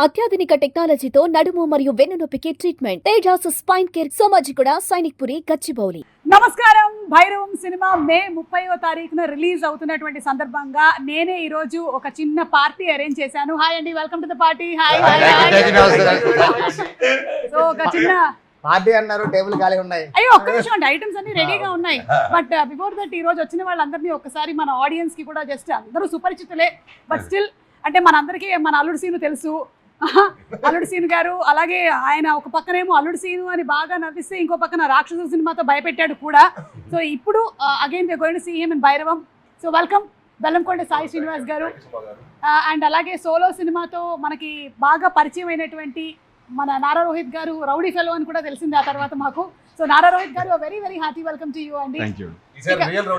అత్యాధునిక టెక్నాలజీతో నడుము మరియు వెన్నునొప్పికి treatment Tejas spine care Somajiguda Sainikpuri Gachibowli. నమస్కారం. భైరవం సినిమా మే 30వ తారీఖున రిలీజ్ అవుతున్నటువంటి సందర్భంగా నేనే ఈ రోజు ఒక చిన్న పార్టీ అరేంజ్ చేశాను. హాయ్ అండి, welcome to the party. Hi. So ఒక చిన్న పార్టీ అన్నారు, టేబుల్ ఖాళీ ఉన్నాయి. అయ్యో ఒక్క నిమిషం అండి, ఐటమ్స్ అన్ని రెడీగా ఉన్నాయి. బట్ బిఫోర్ దట్ ఈ రోజు వచ్చిన వాళ్ళందరినీ ఒక్కసారి మన ఆడియన్స్ కి కూడా జస్ట్ అందరూ సుపరిచితులే, బట్ స్టిల్ అంటే మనందరికీ మన అల్లుడు సీను తెలుసు. అల్లుడు సీను గారు, అలాగే ఆయన ఒక పక్కనేమో అల్లుడు సీను అని బాగా నవ్విస్తే ఇంకో పక్కన రాక్షసు సినిమాతో భయపెట్టాడు కూడా. సో ఇప్పుడు again we are going to see him in Bhairavam. So welcome Bellamkonda Sai Srinivas garu. And అలాగే సోలో సినిమాతో మనకి బాగా పరిచయం అయినటువంటి మన నారా రోహిత్ గారు, రౌడీ ఫెలో అని కూడా తెలిసింది ఆ తర్వాత మాకు. సో నారా రోహిత్ గారు, very very hearty welcome to you అండి. రియల్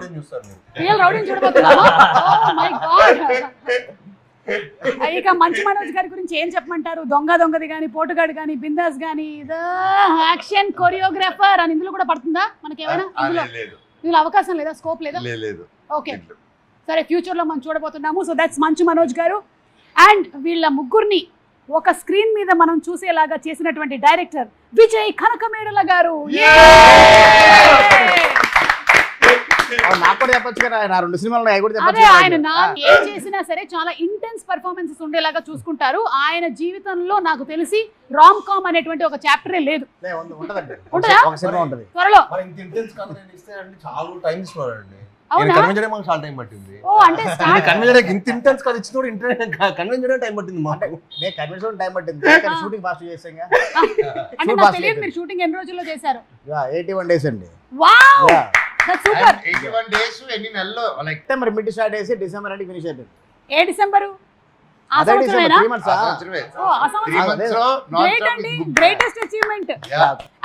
రౌడీని చూడబోతున్నామా? Oh my God. ఇక మంచు మనోజ్ గారి గురించి ఏం చెప్పమంటారు? దొంగది కానీ, పోటుగాడు కానీ, బిందాస్ కానీ, యాక్షన్ కొరియోగ్రాఫర్ అని ఇందులో కూడా పడుతుందా మనకేమైనా? ఇందులో అవకాశం లేదా, స్కోప్ లేదా? ఓకే సరే, ఫ్యూచర్ లో మనం చూడబోతున్నాము. సో దట్స్ మంచు మనోజ్ గారు. అండ్ వీళ్ళ ముగ్గురిని ఒక స్క్రీన్ మీద మనం చూసేలాగా చేసినటువంటి డైరెక్టర్ విజయ్ కనకమేడల గారు. నాకు కూడా చెప్పొచ్చు కదా, నా 2 సినిమాలు ఆయన ఏం చేసినా సరే చాలా ఇంటెన్స్ పర్ఫార్మెన్సెస్ ఉండేలాగా చూసుకుంటారు. ఆయన జీవితంలో నాకు తెలిసి రామ్ కామ్ అనేటువంటి ఒక చాప్టరే లేదు. త్వరలో షూటింగ్ ఎన్ని రోజుల్లో చేశారు? 81 days అండి. సూపర్. 81 days ఎన్ని నెలల్లో? సెప్టెంబర్ మిడ్ స్టార్ట్ చేసి డిసెంబర్ అంటే ఫినిష్ అయిపోయింది. ఏ డిసెంబరు? ఆ సంవత్సరమేనా? Greatest achievement.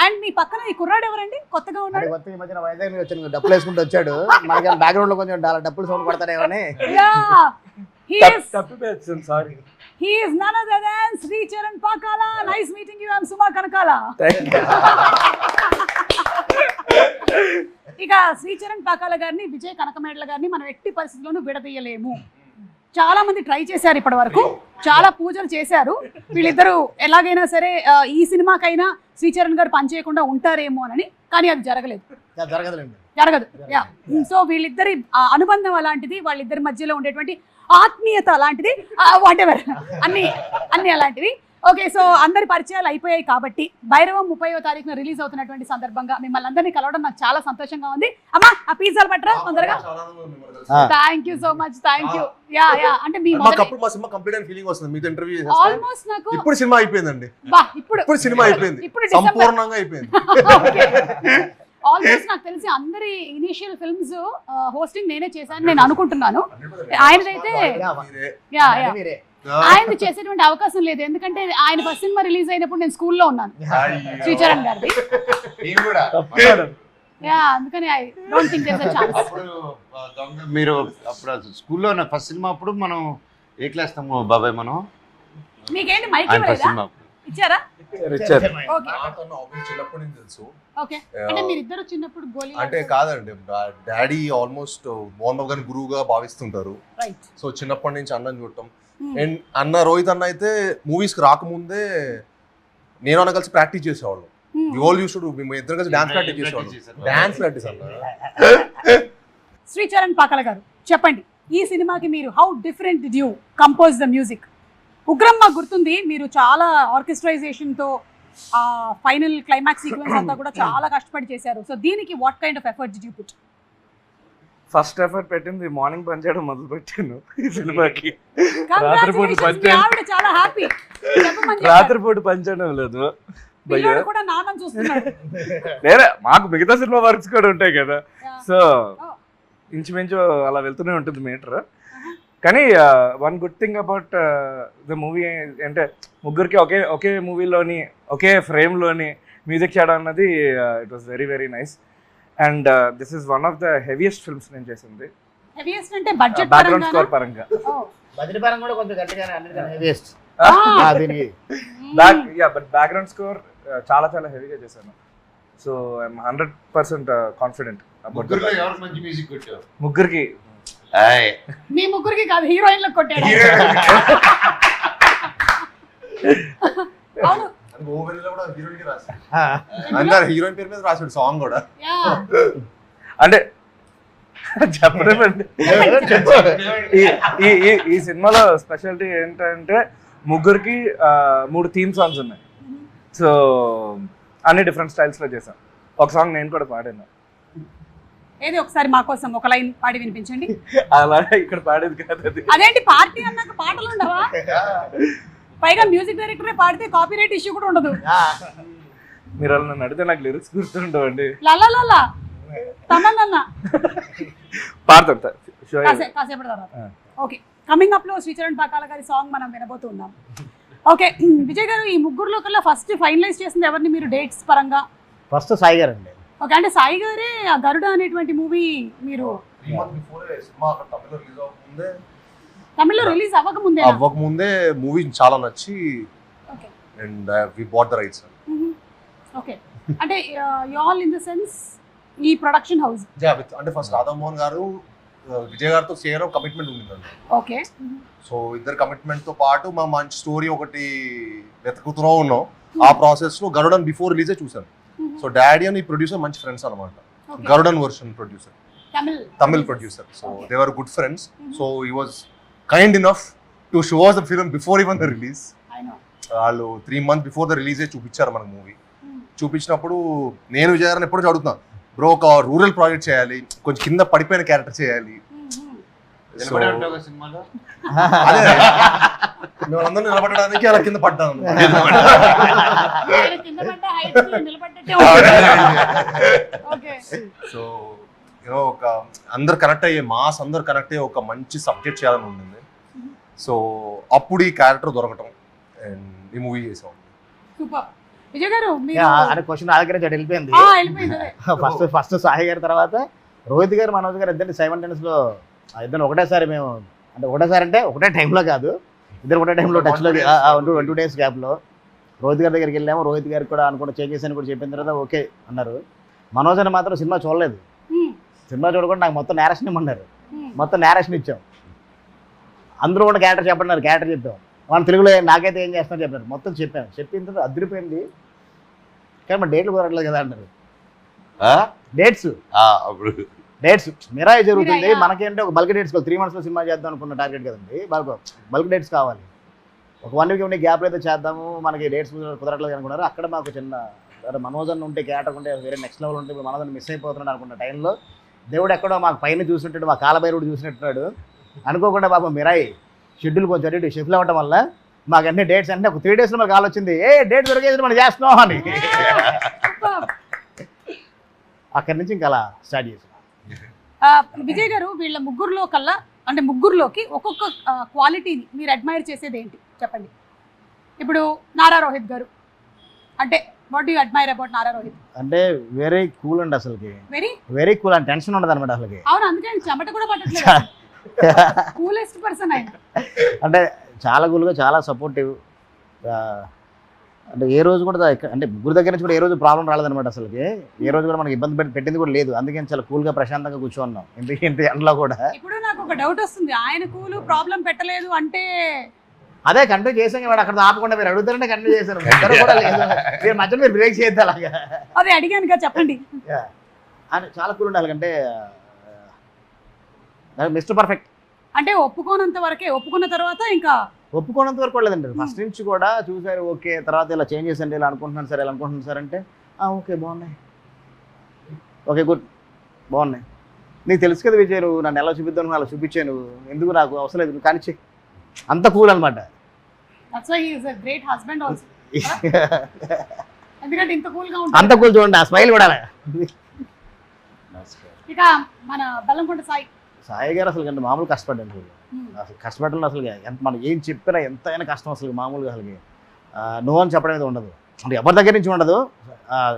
అండ్ మీ పక్కన ఈ కుర్రాడు ఎవరండి? కొత్తగా ఉన్నాడు. కొత్తగా ఈ మధ్యన వైజాగ్ నుంచి వచ్చాను, డప్పులు వేసుకుంటూ వచ్చాడు. మనకి బ్యాక్గ్రౌండ్ లో కొంచెం డప్పులు sound కొడతాడేమని. He is none other than Sri Charan Pakala. Nice meeting you. I am Suma Kanakala. ఇక శ్రీ చరణ్ పాకాల గారిని, విజయ్ కనకమేడల గారిని మనం ఎట్టి పరిస్థితుల్లోనూ విడదీయలేము. చాలా మంది ట్రై చేశారు ఇప్పటి వరకు, చాలా పూజలు చేశారు. వీళ్ళిద్దరూ ఎలాగైనా సరే ఈ సినిమాకైనా శ్రీ చరణ్ గారు పనిచేయకుండా ఉంటారేమో అని, కానీ అది జరగదు. సో వీళ్ళిద్దరి అనుబంధం అలాంటిది, వాళ్ళిద్దరి మధ్యలో ఉండేటువంటి ఆత్మీయత అలాంటిది, వాటెవర్ అన్ని అలాంటివి. ఓకే, సో అందరి పరిచయాలు అయిపోయాయి కాబట్టి భైరవం 30వ తారీఖున రిలీజ్ అవుతున్నటువంటి సందర్భంగా మిమ్మల్ని అందరినీ కలవడం నాకు చాలా సంతోషంగా ఉంది. అమ్మా ఆ పిజ్జాలు పట్టరా తొందరగా. Thank you so much. Thank you. అంటే మీ ఆల్మోస్ట్ నాకు ఇప్పుడు సినిమా అయిపోయిందండి. ఇప్పుడు సినిమా అయిపోయింది, సంపూర్ణంగా అయిపోయింది. ఆల్మోస్ట్ నాకు తెలిసి అందరి ఇనిషియల్ ఫిల్మ్స్ హోస్టింగ్ నేనే చేశాను నేను అనుకుంటున్నాను. ఆయనదైతే ఆయన చేసేటువంటి అవకాశం లేదు, ఎందుకంటే ఆయన ఫస్ట్ సినిమా రిలీజ్ అయినప్పుడు నేను స్కూల్లో ఉన్నాను, శ్రీచరణ్ గారిది. అందుకని I don't think there is a chance. మీరు అప్పుడు స్కూల్లో ఫస్ట్ సినిమా అప్పుడు మనం ఏ క్లాస్ తాము బాబాయ్? మనం మీకేంటి మైక్ ఇవ్వలేదా? ఇచ్చారా? చిన్నప్పటి నుంచి తెలుసు. అంటే మీరిద్దరు చిన్నప్పుడు గోలీ అంటే కాదండి, డాడీ ఆల్మోస్ట్ మోహన్ బాబు గారిని గురువుగా భావిస్తుంటారు. సో చిన్నప్పటి నుంచి అన్నని చూడటం. అండ్ అన్న రోహిత్ అన్న అయితే మూవీస్ కి రాకముందే నేను అన్న కలిసి ప్రాక్టీస్ చేసేవాళ్ళు. మేము ఇద్దరు కలిసి డాన్స్ ప్రాక్టీస్ చేసేవాళ్ళు. డాన్స్ ప్రాక్టీస్ అన్న. శ్రీ చరణ్ పాకాల గారు, చెప్పండి, ఈ సినిమాకి మీరు how different did you compose the music? Ugram మాకు గుర్తుంది, మీరు చాలా ఆర్కెస్ట్రైజేషన్తో ఆ ఫైనల్ క్లైమాక్స్ సీక్వెన్స్ అంతా కూడా చాలా కష్టపడి చేశారు. సో దీనికి what kind of effort did you put? First effort పెట్టింది మార్నింగ్ పని చేయడం మొదలు పెట్టాను ఈ సినిమాకి. రాత్రిపూట పని చేయడం లేదు, నేనే మాకు మిగతా సినిమా వర్క్స్ కూడా ఉంటాయి కదా. సో ఇంచుమించు అలా వెళ్తూనే ఉంటుంది మీటర్. కానీ one good thing about the movie అంటే ముగ్గురికి ఒకే మూవీలోని ఒకే ఫ్రేమ్లోని మ్యూజిక్ చేయడం అన్నది it was very very nice. And this is one of the heaviest films నేను చేసింది. బ్యాక్గ్రౌండ్ స్కోర్ పరంగా బట్ బ్యాక్గ్రౌండ్ స్కోర్ చాలా చాలా హెవీగా చేశాను. సో ఐఎమ్ 100% కాన్ఫిడెంట్ అబౌట్ ముగ్గురికి. మీ ముగ్గురికి కాదు, హీరోయిన్లకు కొట్టాడు. అవును ఓవెన్లో కూడా హీరోయిన్ కి రాశాడు, అందరు హీరోయిన్ పేరు మీద రాశాడు సాంగ్ కూడా. Yeah. అంటే చెప్పలేమండి. ఈ సినిమాలో స్పెషాలిటీ ఏంటంటే ముగ్గురికి 3 థీమ్ సాంగ్స్ ఉన్నాయి. సో అన్ని డిఫరెంట్ స్టైల్స్ లో చేసాం. ఒక సాంగ్ నేను కూడా పాడాను. ఏది ఒకసారి మా కోసం ఒక లైన్ పాడి వినిపించండి. అలా ఇక్కడ పాడేది కాదు అది. అదేంటి పార్టీ అన్నాక పాటలు ఉండవా? పైగా మ్యూజిక్ డైరెక్టరే పాడితే కాపీరైట్ ఇష్యూ కూడా ఉండదు. మీరు అలా నన్ను అడిగితే నాకు లిరిక్స్ గుర్తుండవండి. లలా తనన్న పాడతాం కాసేపటి తర్వాత. ఓకే, కమింగ్ అప్ లో శ్రీచరణ్ పాకాల గారి సాంగ్ మనం వినబోతున్నాం. ఓకే విజయ్ గారు, ఈ ముగ్గురులో కల్లా ఫస్ట్ ఫైనలైజ్ చేసింది ఎవరిని మీరు డేట్స్ పరంగా? ఫస్ట్ సాయి గారు అండి. ఓకే, అంటే సాయి గారే ఆ గరుడ అనేటువంటి మూవీ మీరు 3 months before సినిమా అక్కడ తమిళ్లో రిలీజ్ అవ్వకముందే అవ్వకముందే మూవీ చాలా నచ్చి okay and we bought the rights. Okay, అంటే ఆల్ ఇన్ ద సెన్స్ ఈ ప్రొడక్షన్ హౌస్ అంటే ఫస్ట్ రాధామోహన్ గారు విజయ్ గారితో చేయడం కమిట్మెంట్ ఉండిందండి. ఓకే, సో ఇద్దరు కమిట్మెంట్ తో పాటు మా మంచి స్టోరీ ఒకటి వెతుకుతూ ఉన్నాం. ఆ ప్రాసెస్ లో గరుడన్ బిఫోర్ రిలీజే చూసాను. సో డాడీ అని ప్రొడ్యూసర్ మంచి ఫ్రెండ్స్ అనమాట. Garudan version producer, Tamil producer. So they were good friends. So he was kind enough to show us the film before even the release. వాళ్ళు 3 months before the release చూపించారు మనకు movie. చూపించినప్పుడు నేను విజయ్ గారిని ఎప్పుడు అడుగుతున్నా, బ్రో ఒక రూరల్ ప్రాజెక్ట్ చేయాలి, కొంచెం కింద పడిపోయిన క్యారెక్టర్ చేయాలి. సినిమాలో మేమందరూ నిలబడడానికి అలా కింద పడ్డాను. సో యూనో ఒక అందరు కనెక్ట్ అయ్యే మాస్, అందరు కనెక్ట్ అయ్యే ఒక మంచి సబ్జెక్ట్ చేయాలని ఉండింది. సో అప్పుడు ఈ క్యారెక్టర్ దొరకటం అండ్ ఈ మూవీ చేసాం. విజయ్ గారు అనే క్వశ్చన్ నా దగ్గర వెళ్ళిపోయింది. ఫస్ట్ సాయి గారి తర్వాత రోహిత్ గారు, మనోజ్ గారు ఇద్దరిని సైమల్టేనియస్ లో ఇద్దరు ఒకటేసారి మేము, అంటే ఒకటేసారి అంటే ఒకటే టైంలో కాదు, ఇద్దరు ఒకటే టైంలో టచ్లో 2 days గ్యాప్లో రోహిత్ గారి దగ్గరికి వెళ్ళాము. రోహిత్ గారికి కూడా అనుకుంటే చేంజెస్ అని కూడా చెప్పిన తర్వాత ఓకే అన్నారు. మనోజ్ అని మాత్రం సినిమా చూడలేదు. సినిమా చూడకుండా నాకు మొత్తం నేరేషన్ ఇమ్మన్నారు. మొత్తం నేరేషన్ ఇచ్చాం. అందరూ కూడా క్యారెక్టర్ చెప్పన్నారు, క్యారెక్టర్ చెప్పాం. వాళ్ళు తెలుగులో నాకైతే ఏం చేస్తున్నారు చెప్పారు. మొత్తం చెప్పాను. చెప్పిన తర్వాత అదిరిపోయింది. కానీ మా డేట్లు కుదరట్లేదు కదా అన్నారు. డేట్స్ మిరాయి జరుగుతుంది. మనకేంటే ఒక బల్క్ డేట్స్ 3 months సినిమా చేద్దాం అనుకున్న టార్గెట్ కదండి. బల్క్ డేట్స్ కావాలి. ఒక 1 week ఉండే గ్యాప్ అయితే చేద్దాము, మనకి డేట్స్ కుదరట్లేదు అనుకున్నారు. అక్కడ మాకు చిన్న మనోజ్ అన్న ఉంటే, క్యారెక్టర్ ఉంటే వేరే నెక్స్ట్ లెవెల్ ఉంటే, మనోజ్ అన్న మిస్ అయిపోతున్నాడు అనుకున్న టైంలో దేవుడు ఎక్కడో మాకు పైన చూసినట్టు, మా కాలభైరుడు చూసినట్టున్నాడు. అనుకోకుండా పాపం మిరాయి షెడ్యూల్ కొంచెం అటు షిఫ్ట్ అవ్వడం వల్ల మాకు అన్ని డేట్స్ అంటే ఒక 3 days మాకు కాల్ వచ్చింది, డేట్ దొరికేది మనం చేస్తున్నాం అని. అక్కడి నుంచి ఇంకా అలా స్టార్ట్ చేసాం. విజయ్ గారు, వీళ్ళ ముగ్గురులో కల్లా అంటే ముగ్గురులోకి ఒక్కొక్క క్వాలిటీని మీరు అడ్మైర్ చేసేది ఏంటి చెప్పండి. ఇప్పుడు నారా రోహిత్ గారు అంటే what do you admire about Nara Rohit? అంటే వెరీ కూల్ అండి, అసలుకి వెరీ కూల్ అండ్ టెన్షన్ ఉండదు అనమాట అసలుకి. అవును, అందుకే చెమట కూడా పట్టట్లేదు. కూలెస్ట్ పర్సన్ ఆయన. అంటే చాలా కూల్గా, చాలా సపోర్టివ్. అంటే ఏ రోజు కూడా అంటే ముగ్గురు దగ్గర నుంచి కూడా ఏ రోజు ప్రాబ్లం రాలేదనమాట అసలుకి. ఏ రోజు కూడా మనకి ఇబ్బంది పెట్టింది కూడా లేదు. అందుకని చాలా కూల్గా ప్రశాంతంగా కూర్చోన్నాం ఇంత ఎండలో కూడా. ఇప్పుడు నాకు ఒక డౌట్ వస్తుంది, ఆయన కూల్ ప్రాబ్లం పెట్టలేదు అంటే అదే కంటిన్యూ చేసాం వాడు అక్కడ ఆపకుండా మీరు అడుగుతారంటే కంటిన్యూ చేశాను. కూడా లేదు, మీరు మధ్యలో మీరు బ్రేక్ చేయద్దు అలాగా. అదే అడిగాను కదా, చెప్పండి. అని చాలా కూల్ ఉండాలి. అంటే మిస్టర్ పర్ఫెక్ట్. అంటే ఒప్పుకోనంత వరకే, ఒప్పుకున్న తర్వాత ఇంకా ఒప్పుకోనంత వరకు లేదండి. ఫస్ట్ నుంచి కూడా చూసారు ఓకే, తర్వాత ఇలా చేంజెస్ అండి, ఇలా అనుకుంటున్నాను సార్, ఇలా అనుకుంటున్నాను సార్ అంటే ఓకే బాగున్నాయి, ఓకే గుడ్ బాగున్నాయి. నీకు తెలుసు కదా విజయ్, నువ్వు నన్ను ఎలా చూపిద్దాను అలా చూపించాను, ఎందుకు నాకు అవసరం లేదు కానీ చెయ్యి. అంత కూల్ అనమాట. అంత కూల్ చూడండి, ఆ స్మైల్ కూడా. ఇక మన బెల్లంకొండ సాయి గారు అసలు అంటే మామూలు కష్టపడ్డాను. అసలు కష్టపడడం అసలు ఎంత మనం ఏం చెప్పినా ఎంతైనా కష్టం అసలు మామూలుగా అసలు నో అని చెప్పడం అనేది ఉండదు. అంటే ఎవరి దగ్గర నుంచి ఉండదు.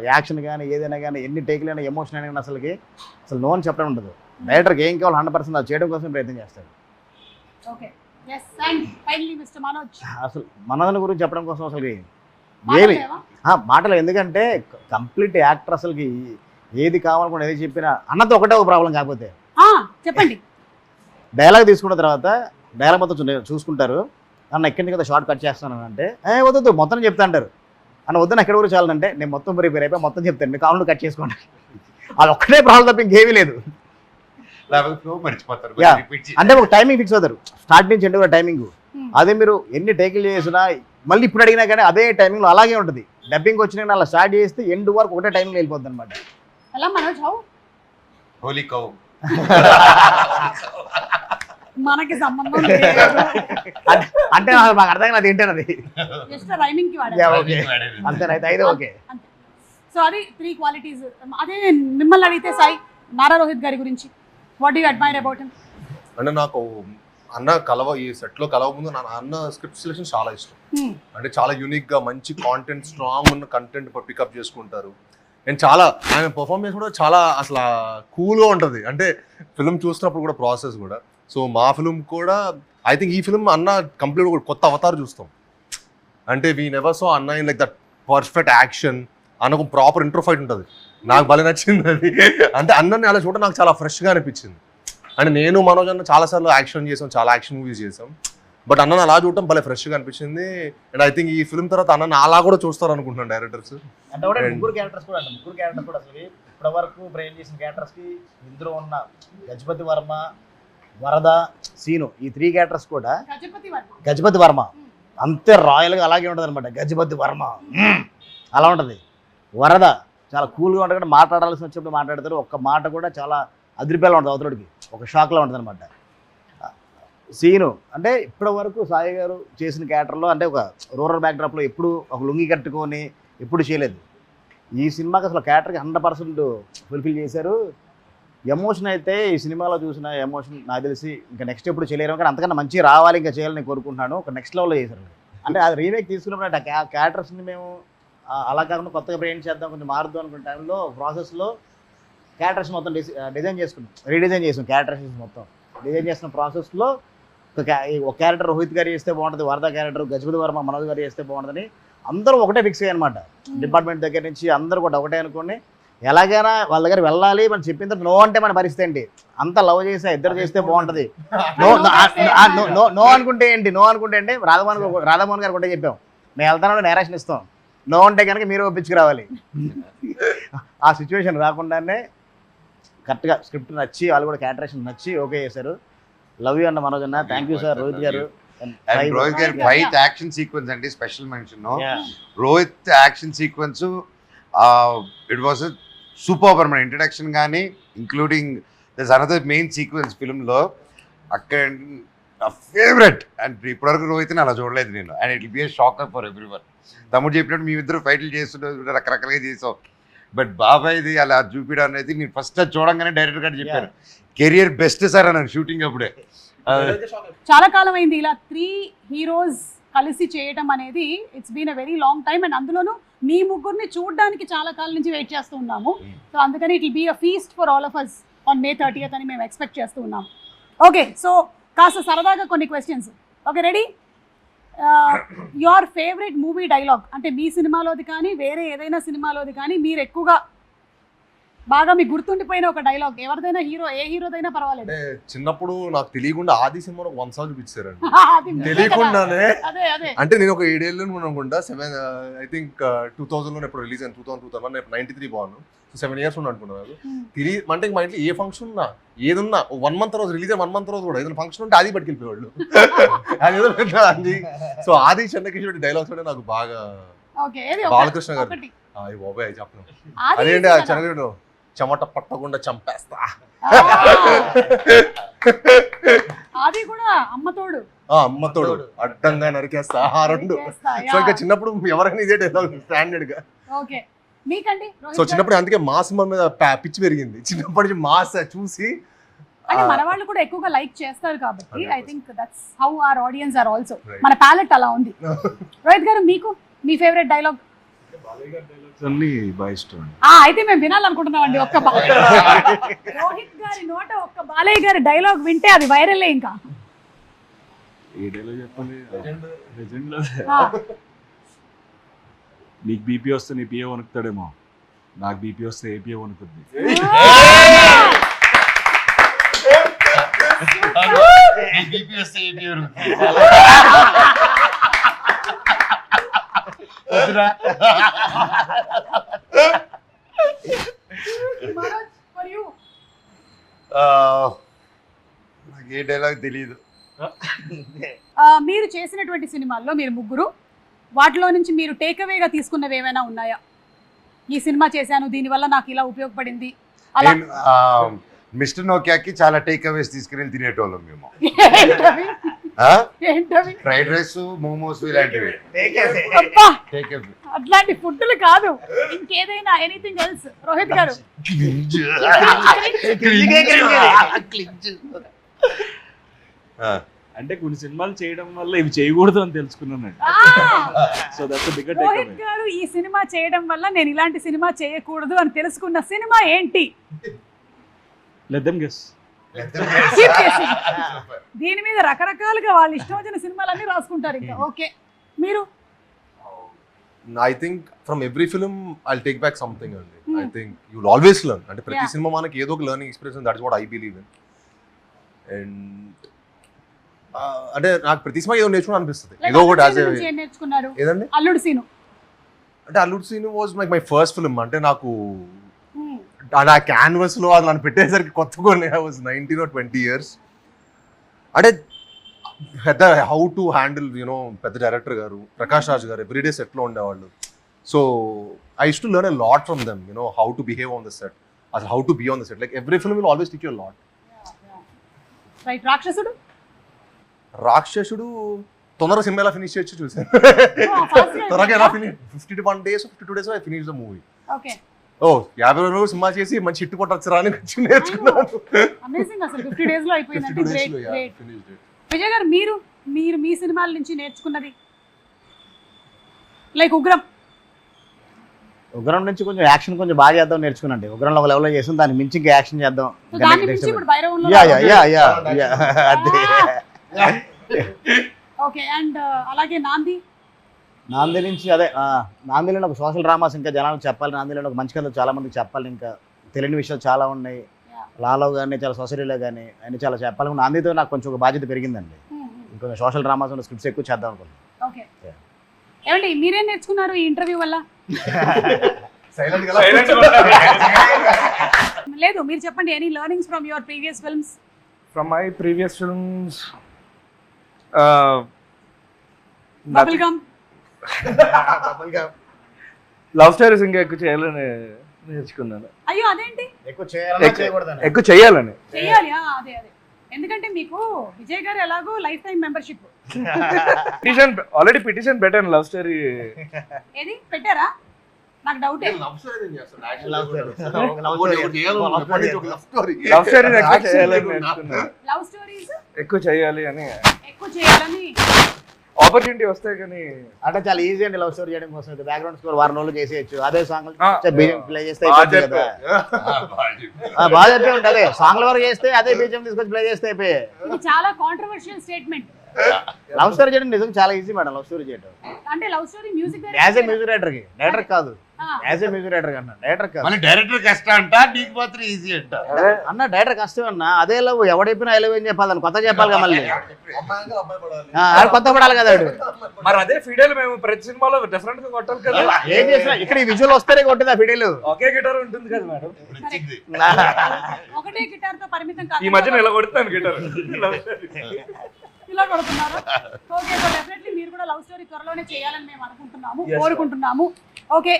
యాక్షన్ కానీ ఏదైనా కానీ ఎన్ని టేకులైనా ఎమోషన్ అయినా కానీ అసలు నో అని చెప్పడం ఉండదు. డైరెక్టర్కి ఏం కావాలి 100% అది చేయడం కోసం ప్రయత్నం చేస్తాడు. అసలు మనోజ్ గురించి చెప్పడం కోసం అసలు ఏమి మాటలు, ఎందుకంటే కంప్లీట్ యాక్టర్ అసలుకి ఏది కావాలనుకుంటే ఏది చెప్పినా అన్నతో ఒకటే ఒక ప్రాబ్లం. కాకపోతే చెప్పండి, డైలాగ్ తీసుకున్న తర్వాత డైలాగ్ మొత్తం చూసుకుంటారు, అన్న ఎక్కడి నుంచి కదా షార్ట్ కట్ చేస్తాను అంటే వద్దు మొత్తం చెప్తా అంటారు. అన్న వద్దు ఎక్కడ వరకు చాలంటే నేను మొత్తం ప్రిపేర్ అయిపోయి మొత్తం చెప్తాను, మీరు కావాలంటే కట్ చేసుకోండి. అది ఒక్కటే ప్రాబ్లం తప్ప ఇంకేమీ లేదు. మర్చిపోతారు. Yeah. అంటే ఒక టైమింగ్ ఫిక్స్ అవుతారు స్టార్ట్ నుంచి ఎండ్ కూడా టైమింగ్. అదే మీరు ఎన్ని టేకులు చేసినా మళ్ళీ ఇప్పుడు అడిగినా కానీ అదే టైమింగ్లో అలాగే ఉంటుంది. డబ్బింగ్ వచ్చినా అలా స్టార్ట్ చేస్తే ఎండ్ వరకు ఒకటే టైమింగ్లో వెళ్ళిపోద్ది అనమాట. అలా మనోజ్ హౌ హోలీ కౌ మనకి సంబంధం లేదు. అంటే మాకు అర్థం కాదు ఏంటది. జస్ట్ రైమింగ్ కి వాడారు. ఓకే అంతేనైతే అయితే ఓకే. సో అది 3 క్వాలిటీస్. అదే మిమ్మల్ని అడిగితే సాయి, నారా రోహిత్ గారి గురించి what do admire about him? అంటే నాకు అన్న ఈ సెట్లో కలవ ముందు నా అన్న స్క్రిప్ట్ సెలెక్షన్ చాలా ఇష్టం. అంటే చాలా యూనిక్గా మంచి కాంటెంట్, స్ట్రాంగ్ ఉన్న కంటెంట్ పికప్ చేసుకుంటారు. అండ్ చాలా ఆయన పర్ఫార్మెన్స్ కూడా చాలా అసలు కూల్గా ఉంటుంది. అంటే ఫిల్మ్ చూసినప్పుడు కూడా ప్రాసెస్ కూడా. సో మా ఫిల్మ్ కూడా ఐ థింక్ ఈ ఫిల్మ్ అన్న కంప్లీట్ కొత్త అవతారం చూస్తాం. అంటే వీ నెవర్ సో అన్న in like that perfect action. అన్నకు ప్రాపర్ ఇంట్రో ఫైట్ ఉంటుంది, నాకు భలే నచ్చింది అది. అంటే అన్నని అలా చూడ నాకు చాలా ఫ్రెష్గా అనిపించింది. అంటే నేను మనోజ్ అన్న చాలాసార్లు యాక్షన్ చేసాం, చాలా యాక్షన్ మూవీస్ చేసాం, బట్ అన్నని అలా చూడటం భలే ఫ్రెష్గా అనిపించింది. అండ్ ఐ థింక్ ఈ ఫిల్మ్ తర్వాత అన్న అలా కూడా చూస్తారు అనుకుంటున్నాను డైరెక్టర్స్. అంటే కూడా ముగ్గురు క్యారెక్టర్స్ కూడా అసలు ఇప్పటి వరకు బ్రెయిన్ చేసిన క్యారెక్టర్స్కి ఇందులో ఉన్న గజపతి వర్మ, వరద, సీను ఈ 3 క్యారెక్టర్స్ కూడా గజపతి వర్మ అంతే రాయల్గా అలాగే ఉంటుంది అనమాట. గజపతి వర్మ అలా ఉంటుంది. వరద చాలా కూల్గా ఉంటుంది, మాట్లాడాల్సి వచ్చినప్పుడు మాట్లాడతారు. ఒక్క మాట కూడా చాలా అదిరిపేలా ఉంటుంది అవతలకి, ఒక షాక్లో ఉంటుంది అనమాట. సీను అంటే ఇప్పటి వరకు సాయి గారు చేసిన క్యారెక్టర్లో అంటే ఒక రూరల్ బ్యాక్డ్రాప్లో ఎప్పుడు ఒక లుంగి కట్టుకొని ఎప్పుడు చేయలేదు. ఈ సినిమాకి అసలు క్యారెక్టర్కి 100% ఫుల్ఫిల్ చేశారు. ఎమోషన్ అయితే ఈ సినిమాలో చూసిన ఎమోషన్ నాకు తెలిసి ఇంకా నెక్స్ట్ ఎప్పుడు చేయలేరు, కానీ అంతకన్నా మంచిగా రావాలి ఇంకా చేయాలని కోరుకుంటున్నాను. ఒక నెక్స్ట్ లెవెల్లో చేశారు. అంటే అది రీమేక్ తీసుకున్నప్పుడు ఆ క్యారెక్టర్స్ని మేము అలా కాకుండా కొత్తగా బ్రెయిన్ చేద్దాం, కొంచెం మారుద్దాం అనుకున్న టైంలో ప్రాసెస్లో క్యారెక్టర్స్ మొత్తం డిజైన్ చేసుకున్నాం, రీడిజైన్ చేసాం. క్యారెక్టర్స్ మొత్తం డిజైన్ చేసిన ప్రాసెస్లో ఒక క్యారెక్టర్ రోహిత్ గారు చేస్తే బాగుంటుంది, వరద క్యారెక్టర్ గజపతి వర్మ మనోజ్ గారు చేస్తే బాగుంటుందని అందరూ ఒకటే ఫిక్స్ అయ్యాయి అనమాట. డిపార్ట్మెంట్ దగ్గర నుంచి అందరూ కూడా ఒకటే అనుకోండి, ఎలాగైనా వాళ్ళ దగ్గర వెళ్ళాలి. మనం చెప్పిన తర్వాత నో అంటే మన పరిస్థితి ఏంటి, అంత లవ్ చేసా ఇద్దరు చేస్తే బాగుంటుంది. నో అనుకుంటే ఏంటి, నో అనుకుంటే అంటే రాధామోహన్ గారు ఒకటే చెప్పాం, మేము వెళ్తాను నేరేషన్ ఇస్తాం, నో అంటే కనుక మీరు ఒప్పించుకురావాలి. ఆ సిచ్యువేషన్ రాకుండానే కరెక్ట్గా స్క్రిప్ట్ నచ్చి వాళ్ళు కూడా క్యారెక్టరేషన్ నచ్చి ఓకే చేశారు. లవ్ యూ అన్న మనోజ్ అన్న, thank you sir. Rohit garu Rohit గారి ఫైట్ యాక్షన్ సీక్వెన్స్ అండి special mention. Rohit action sequence it was super. మన ఇంట్రడక్షన్ కానీ including this another main sequence ఫిల్మ్లో అక్కడ ఫేవరెట్. అండ్ ఇప్పటివరకు రోహిత్ని అలా చూడలేదు నేను. And it will be a shocker for everyone. తమ్ముడు చెప్పినట్టు మీ ఇద్దరు ఫైట్లు చేస్తుంటే రకరకాలుగా చేసాం, బట్ బాబాయ్ది అలా చూపించడం అనేది నేను ఫస్ట్ చూడంగానే డైరెక్టర్ గారు చెప్పాను కెరియర్ బెస్ట్ సార్ అన్నాను షూటింగ్ అప్పుడే. చాలా కాలం అయింది ఇలా 3 హీరోస్ కలిసి చేయటం అనేది. It's been a very long time. And అందులోనూ మీ ముగ్గురిని చూడడానికి చాలా కాలం నుంచి వెయిట్ చేస్తూ ఉన్నాము. సో అందుకని it will be a feast for all of us on May 30th అని మేము ఎక్స్పెక్ట్ చేస్తూ ఉన్నాము. ఓకే, సో కాస్త సరదాగా కొన్ని questions. Okay, ready? Your favourite movie dialogue అంటే మీ సినిమాలోది కానీ వేరే ఏదైనా సినిమాలోది కానీ మీరు ఎక్కువగా బాగా మీకు గుర్తుండిపోయిన ఒక డైలాగ్ ఎవరిదైనా, హీరో ఏ హీరోదైనా పర్వాలేదు. అంటే చిన్నప్పుడు నాకు తెలియకుండా ఆది సినిమాలో 1 సాంగ్ చూపించారండి అది తెలియకుండానే. అదే అదే అంటే నేను ఒక 7 ఏళ్ళు అనుకుంటా, 7 ఐ థింక్ 2000లో ఎప్పుడు రిలీజ్ అయింది, 2001 93 బాగున్నాను. 7 years ఉన్న అనుకున్నాను. తిరిగి అంటే మా ఇంట్లో ఏ ఫంక్షన్ ఉన్నా ఏదున్నా 1 month రోజు రిలీజ్ అయిన 1 month రోజు కూడా ఏదైనా ఫంక్షన్ ఉంటే ఆది పట్టుకెళ్ళిపోయేవాళ్ళు. అదేదో అది. సో ఆది చెన్నకేశ్వరి డైలాగ్స్ అంటే నాకు బాగా. బాలకృష్ణ గారు బాబాయ్ చెప్పను అదేంటి ఆ చెన్నకేశ్వరి చెమట పట్టకుండా చంపేస్తా, అది కూడా అమ్మతోడు అడ్డంగా నరికేస్తా, ఆ 2. సో ఇంకా చిన్నప్పుడు ఎవరైనా ఇదే డైలాగ్ స్టాండర్డ్ గా. ఓకే, మీకండి? సో చిన్నప్పుడు అందుకే మాస్ మీద పిచ్చి పెరిగింది. చిన్నప్పటి నుంచి మాస్ చూసి అంటే మన వాళ్ళు కూడా ఎక్కువగా లైక్ చేస్తారు కాబట్టి I think that's how our audience are also. మన ప్యాలెట్ అలా ఉంది. రోహిత్ గారు, మీకు మీ ఫేవరెట్ డైలాగ్? అయితే మేము వినాలనుకుంటున్నామండి. ఒక్క రోహిత్ గారి నోట ఒక్క బాలయ్య గారి డైలాగ్ వింటే అది వైరల్. ఇంకా నీకు బీపీ వస్తే నీ పిఏ వణుకుతాడేమో, నాకు బీపీ వస్తే ఏపీఏ వణుకుద్ది. బీపీ వస్తే ఏపీ వద్దురా. Manoj, for you. నాకు ఏ డైలాగ్ తెలియదు. మీరు చేసినటువంటి సినిమాల్లో మీరు ముగ్గురు వాటిలో నుంచి మీరు టేక్అవేగా తీసుకున్నవి ఏమైనా ఉన్నాయా? ఈ సినిమా చేశాను దీనివల్ల నాకు ఇలా ఉపయోగపడింది అలా. నేను మిస్టర్ నోకియాకి చాలా టేక్ అవేస్ తీసుకుని తినేటోళ్ళం మేము. ఏంటవి? ఏంటవి? ఫ్రైడ్ రైస్, మోమోస్ ఇలాంటివి అబ్బా, టేక్ అవే. అట్లాంటి ఫుడ్లు కాదు, ఇంకేదైనా ఎనీథింగ్ ఎల్స్. రోహిత్ గారు అంటే కొన్ని సినిమాలు చేయడం వల్ల ఇవి చేయకూడదు అని తెలుసుకున్నానండి. So that's big takeaway. Rohit garu ఈ సినిమా చేయడం వల్ల నేను ఇలాంటి సినిమా చేయకూడదు అని తెలుసుకున్న సినిమా ఏంటి? Let them guess. Keep guessing. దీని మీద రకరకాలుగా వాళ్ళు ఇష్టం వచ్చిన సినిమాలన్నీ రాసుకుంటారు ఇంకా. ఓకే, మీరు? I think from every film I take back something అండి. I think you will always learn. అంటే ప్రతి Yeah. సినిమా మనకి ఏదో ఒక learning experience, that is what I believe in. And అంటే నాకు ప్రతి సినిమా ఏదో నేర్చుకుని అనిపిస్తుంది. Like ఏదో ఒకటి అల్లుడు సీను నుంచి ఏం నేర్చుకున్నారు? ఏదండి అల్లుడు సీను. అంటే Alludu Seenu was like my first film. అంటే నాకు నా క్యాన్వస్ లో అది నన్ను పెట్టేసరికి కొత్తగా ఐ వాజ్ 19 or 20 years. అంటే పెద్ద హౌ టు హ్యాండిల్ యూనో పెద్ద డైరెక్టర్ గారు ప్రకాష్ రాజ్ గారు ఎవ్రీడే సెట్లో ఉండేవాళ్ళు. So I use to learn a lot from them, you know how to behave on the set, అసలు how to be on the set. Like every film will always teach you lot. Right. Rakshasudu? Rakshasudu తొందరగా cinema ఎలా finish చేయొచ్చు చూసాను. త్వరగా ఎలా finish 51 days 52 days I finish the movie. Okay. 50 రోజులు cinema చేసి మంచి హిట్ కొట్టొచ్చు అని నేర్చుకున్నాను. అమేజింగ్. అసలు 50 days లో అయిపోయిందంటే 52 days గ్రేట్ లో great. Finished it. Vijay garu, మీరు మీరు మీ సినిమాల నుంచి నేర్చుకున్నది? లైక్ ఉగ్రం. ఉగ్రం నుంచి కొంచెం యాక్షన్ కొంచెం బాగా చేద్దాం నేర్చుకున్నాండి. ఉగ్రంలో ఒక లెవెల్లో చేసాం, దాన్ని మించి ఇంకా యాక్షన్ చేద్దాం. సో దాన్ని మించి ఇప్పుడు భైరవంలో. అదే. ఓకే. అండ్ అలాగే నాంది. నాంది నుంచి అదే నాందిలో ఒక సోషల్ డ్రామాస్ ఇంకా జనాలకు చెప్పాలి. నాందిలో ఒక మంచి కథలు చాలా మందికి చెప్పాలి. ఇంకా తెలియని విషయాలు చాలా ఉన్నాయి. లాలో కానీ చాలా సొసైటీలో కానీ అన్ని చాలా చెప్పాలి. నాందితో నాకు కొంచెం ఒక బాధ్యత పెరిగిందండి. ఇంకొంచెం సోషల్ డ్రామాస్ ఉన్న స్క్రిప్ట్స్ ఎక్కువ చేద్దాం అనుకున్నాను. ఓకే. ఏమండి మీరేం నేర్చుకున్నారు ఈ ఇంటర్వ్యూ వల్ల? లేదు, మీరు చెప్పండి. Any learnings from your previous films? From my previous films, Bubblegum. Love stories ఇంకా ఎక్కువ చేయాలని నేర్చుకున్నాను. అయ్యో, అదేంటి? ఎక్కువ చేయాలని చేయకూడదని. ఎక్కువ చేయాలని. చెయ్యాలి. అదే అదే. ఎందుకంటే మీకు విజయ్ గారు ఎలాగో life time membership. Already petition పెట్టాను లవ్ స్టోరీ. ఏది పెట్టారా? నాకు doubt. Love stories love stories ఎక్కువ చేయాలి అని. ఎక్కువ చేయాలని ఆపర్చునిటీ వస్తాయి కానీ అంటే చాలా ఈజీ అండి లవ్ స్టోరీ చేయడం కోసం. బ్యాక్గ్రౌండ్ స్కోర్ వారం రోజులు చేసేయచ్చు. అదే సాంగ్ బీజం ప్లే చేస్తే అయిపోతుంది కదా. బాగా చెప్పే ఉంటుంది. సాంగ్ల వరకు చేస్తే అదే బీజం తీసుకొచ్చి ప్లే చేస్తే అయిపోయి. ఇది చాలా కాంట్రవర్షియల్ స్టేట్మెంట్. లవ్ స్టోరీ చేయడం నిజంగా చాలా ఈజీ మేడం. లవ్ స్టోరీ చేయడం అంటే love story music as a music director కి, డైరెక్టర్ కాదు. యాజ్ ఏ మ్యూజిక్ డైరెక్టర్ కన్నా డైరెక్టర్ కాదు. మళ్ళీ డైరెక్టర్ కష్టం అంట, నీకు మాత్రం ఈజీ అంట. అన్న డైరెక్టర్ కష్టం అన్న. అదే లవ్ ఎవడైపోయినా ఐ లవ్ ఏం చెప్పాలి, దాన్ని కొత్త చెప్పాలి కదా. మళ్ళీ కొత్త పడాలి కదా. మరి అదే ఫిడేల్ మేము ప్రతి సినిమాలో డిఫరెంట్ గా కొట్టాలి కదా. ఏం చేసినా ఇక్కడ ఈ విజువల్ వస్తేనే కొట్టింది ఆ ఫిడేలు. ఒకే గిటార్ ఉంటుంది కదా మేడం. ఒకటే గిటార్ తో పరిమితం కాదు. ఈ మధ్యన ఇలా కొడుతాను గిటార్. ఇలా కొడుతున్నారు. ఓకే. సో డెఫినెట్లీ మీరు కూడా లవ్ స్టోరీ త్వరలోనే చేయాలని మేము అనుకుంటున్నాము, కోరుకుంటున్నాము. ఓకే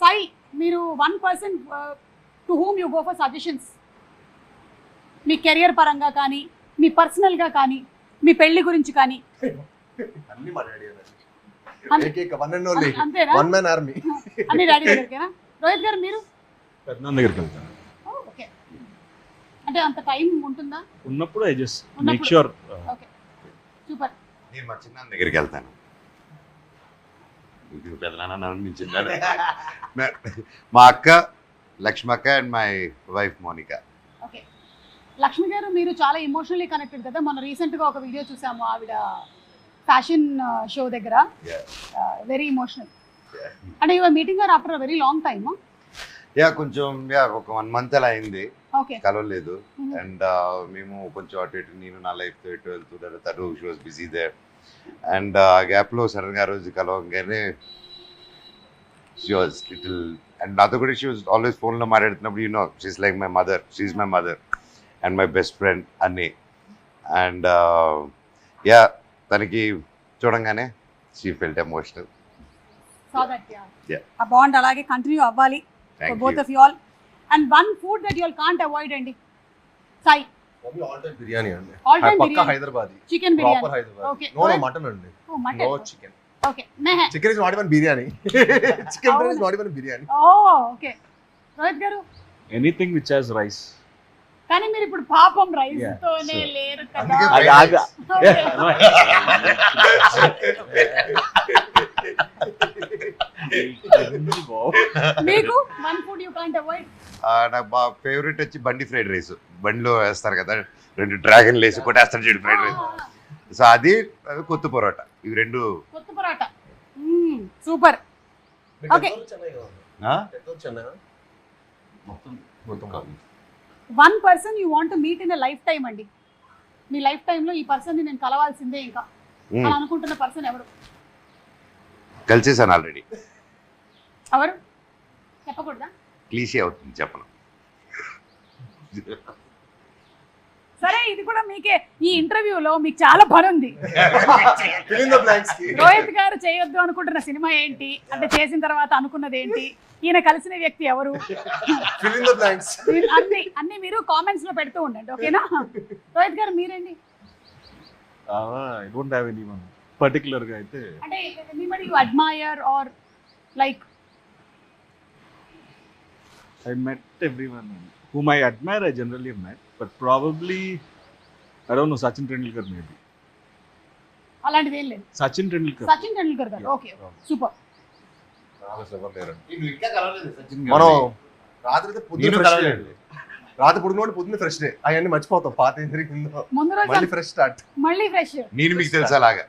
సాయి, మీరు 1 person to whom you go for suggestions, me career పరంగా కానీ, మీ పర్సనల్గా కానీ, మీ పెళ్లి గురించి కానీ. అంతేనా? అన్ని డాడీ దగ్గరికేనా? రోహిత్ గారు మీరు? పెద్దనాన్న దగ్గరికి వెళ్తాను. ఓకే. అంటే అంత టైం ఉంటుందా? ఉన్నప్పుడు I just make sure. Okay, super. నేను మా చిన్న దగ్గరికి వెళ్తాను. పెద్దనాన్న అనిపించింది. మా అక్క లక్ష్మక్క and my wife Monika. Okay. Lakshmi garu, మీరు చాలా ఎమోషనల్లీ కనెక్టెడ్ కదా. మన రీసెంట్గా ఒక వీడియో చూసాము ఆవిడ ఫ్యాషన్ షో దగ్గర. Very emotional. అంటే యువర్ మీటింగ్ గారు ఆఫ్టర్ వెరీ లాంగ్ టైమ్. కొంచెం ఒక 1 month అలా అయింది, ఓకే, కలవలేదు. అండ్ మేము కొంచెం అటు ఇటు, నేను నా లైఫ్ ఇటు వెళ్తూ తను she was busy there. And ఆ గ్యాప్లో సడన్గా రోజు కలవగానే She was little, and నాతో కూడా she was always phone లో మాట్లాడుతున్నప్పుడు, you know, she's like my mother. She's my mother and my best friend అన్ని. And yeah, తనకి చూడంగానే she felt emotional. Saw that, Yeah. ఆ బాండ్ అలాగే కంటిన్యూ అవ్వాలి Thank for both you. of you all. And one food that you all can't avoid అండి. Sai, all time biryani అండి. All time పక్కా biryani. Hyderabadi. Chicken proper biryani. Hyderabadi. Okay. No mutton అండి. Oh mutton. No chicken. Okay, నెహే. Chicken is not even biryani. Chicken అవునా? Is not even biryani. Oh okay. Rohit garu, anything which has rice. కానీ మీరు ఇప్పుడు పాపం రైస్ Yeah, తోనే so- లేరు కదా. అందుకే అది fried ఆగా. rice. Okay. మీకు one food you can't avoid. నాకు బాగా ఫేవరెట్ వచ్చి బండి ఫ్రైడ్ రైస్. బండిలో వేస్తారు కదా, 2 డ్రాగన్లు వేసి కొట్టేస్తారు చూడు ఫ్రైడ్ రైస్. సో అది కొత్త పరోటా, ఇవి 2. కొత్త పరోటా. సూపర్. మీకు Okay. ఎంత వచ్చి చెన్నై ఆ? ఎంత వచ్చి చెన్నై? మొత్తం one person you want meet in life time అండి. మీ లైఫ్ టైంలో ఈ పర్సన్ ని నేను కలవాల్సిందే ఇంకా అని అనుకుంటున్న పర్సన్ ఎవరు? కలిసేసాను ఆల్రెడీ. ఎవరు చెప్పకూడదా? క్లీషే అవుతుంది చెప్పను. సరే, ఇది కూడా మీకే. ఈ ఇంటర్వ్యూలో మీకు చాలా పని ఉంది. fill in the blanks. Rohit గారు చేయొద్దు అనుకుంటున్న సినిమా ఏంటి, అంటే చేసిన తర్వాత అనుకున్నది ఏంటి, ఈయన కలిసిన వ్యక్తి ఎవరు, fill in the blanks. అన్ని మీరు కామెంట్స్ లో పెడుతూ ఉండండి, ఓకేనా? రోహిత్ గారు మీరేంటి? I don't have any one particular గా అయితే. అంటే anybody you admire or like? I met everyone whom I admire. I generally have met, but probably I don't know, Sachin Tendulkar maybe. అలాంటిది ఏం లేదు. Sachin Tendulkar. సచిన్ టెండూల్కర్ గారు. Okay, super. అసలు ఎవరు లేరండి. ఇంకా కలవలేదు సచిన్ మనం గారు. రాత్రి అయితే పొద్దున్న నేను ఫ్రెష్ కలవలేదు. రాత్రి పొద్దున్న పొద్దున్న ఫ్రెష్ డే అవన్నీ మర్చిపోతాం. పాత ఏం జరిగిందో ముందు రోజు మళ్ళీ ఫ్రెష్ స్టార్ట్. మళ్ళీ ఫ్రెష్. నేను మీకు తెలుసా అలాగా.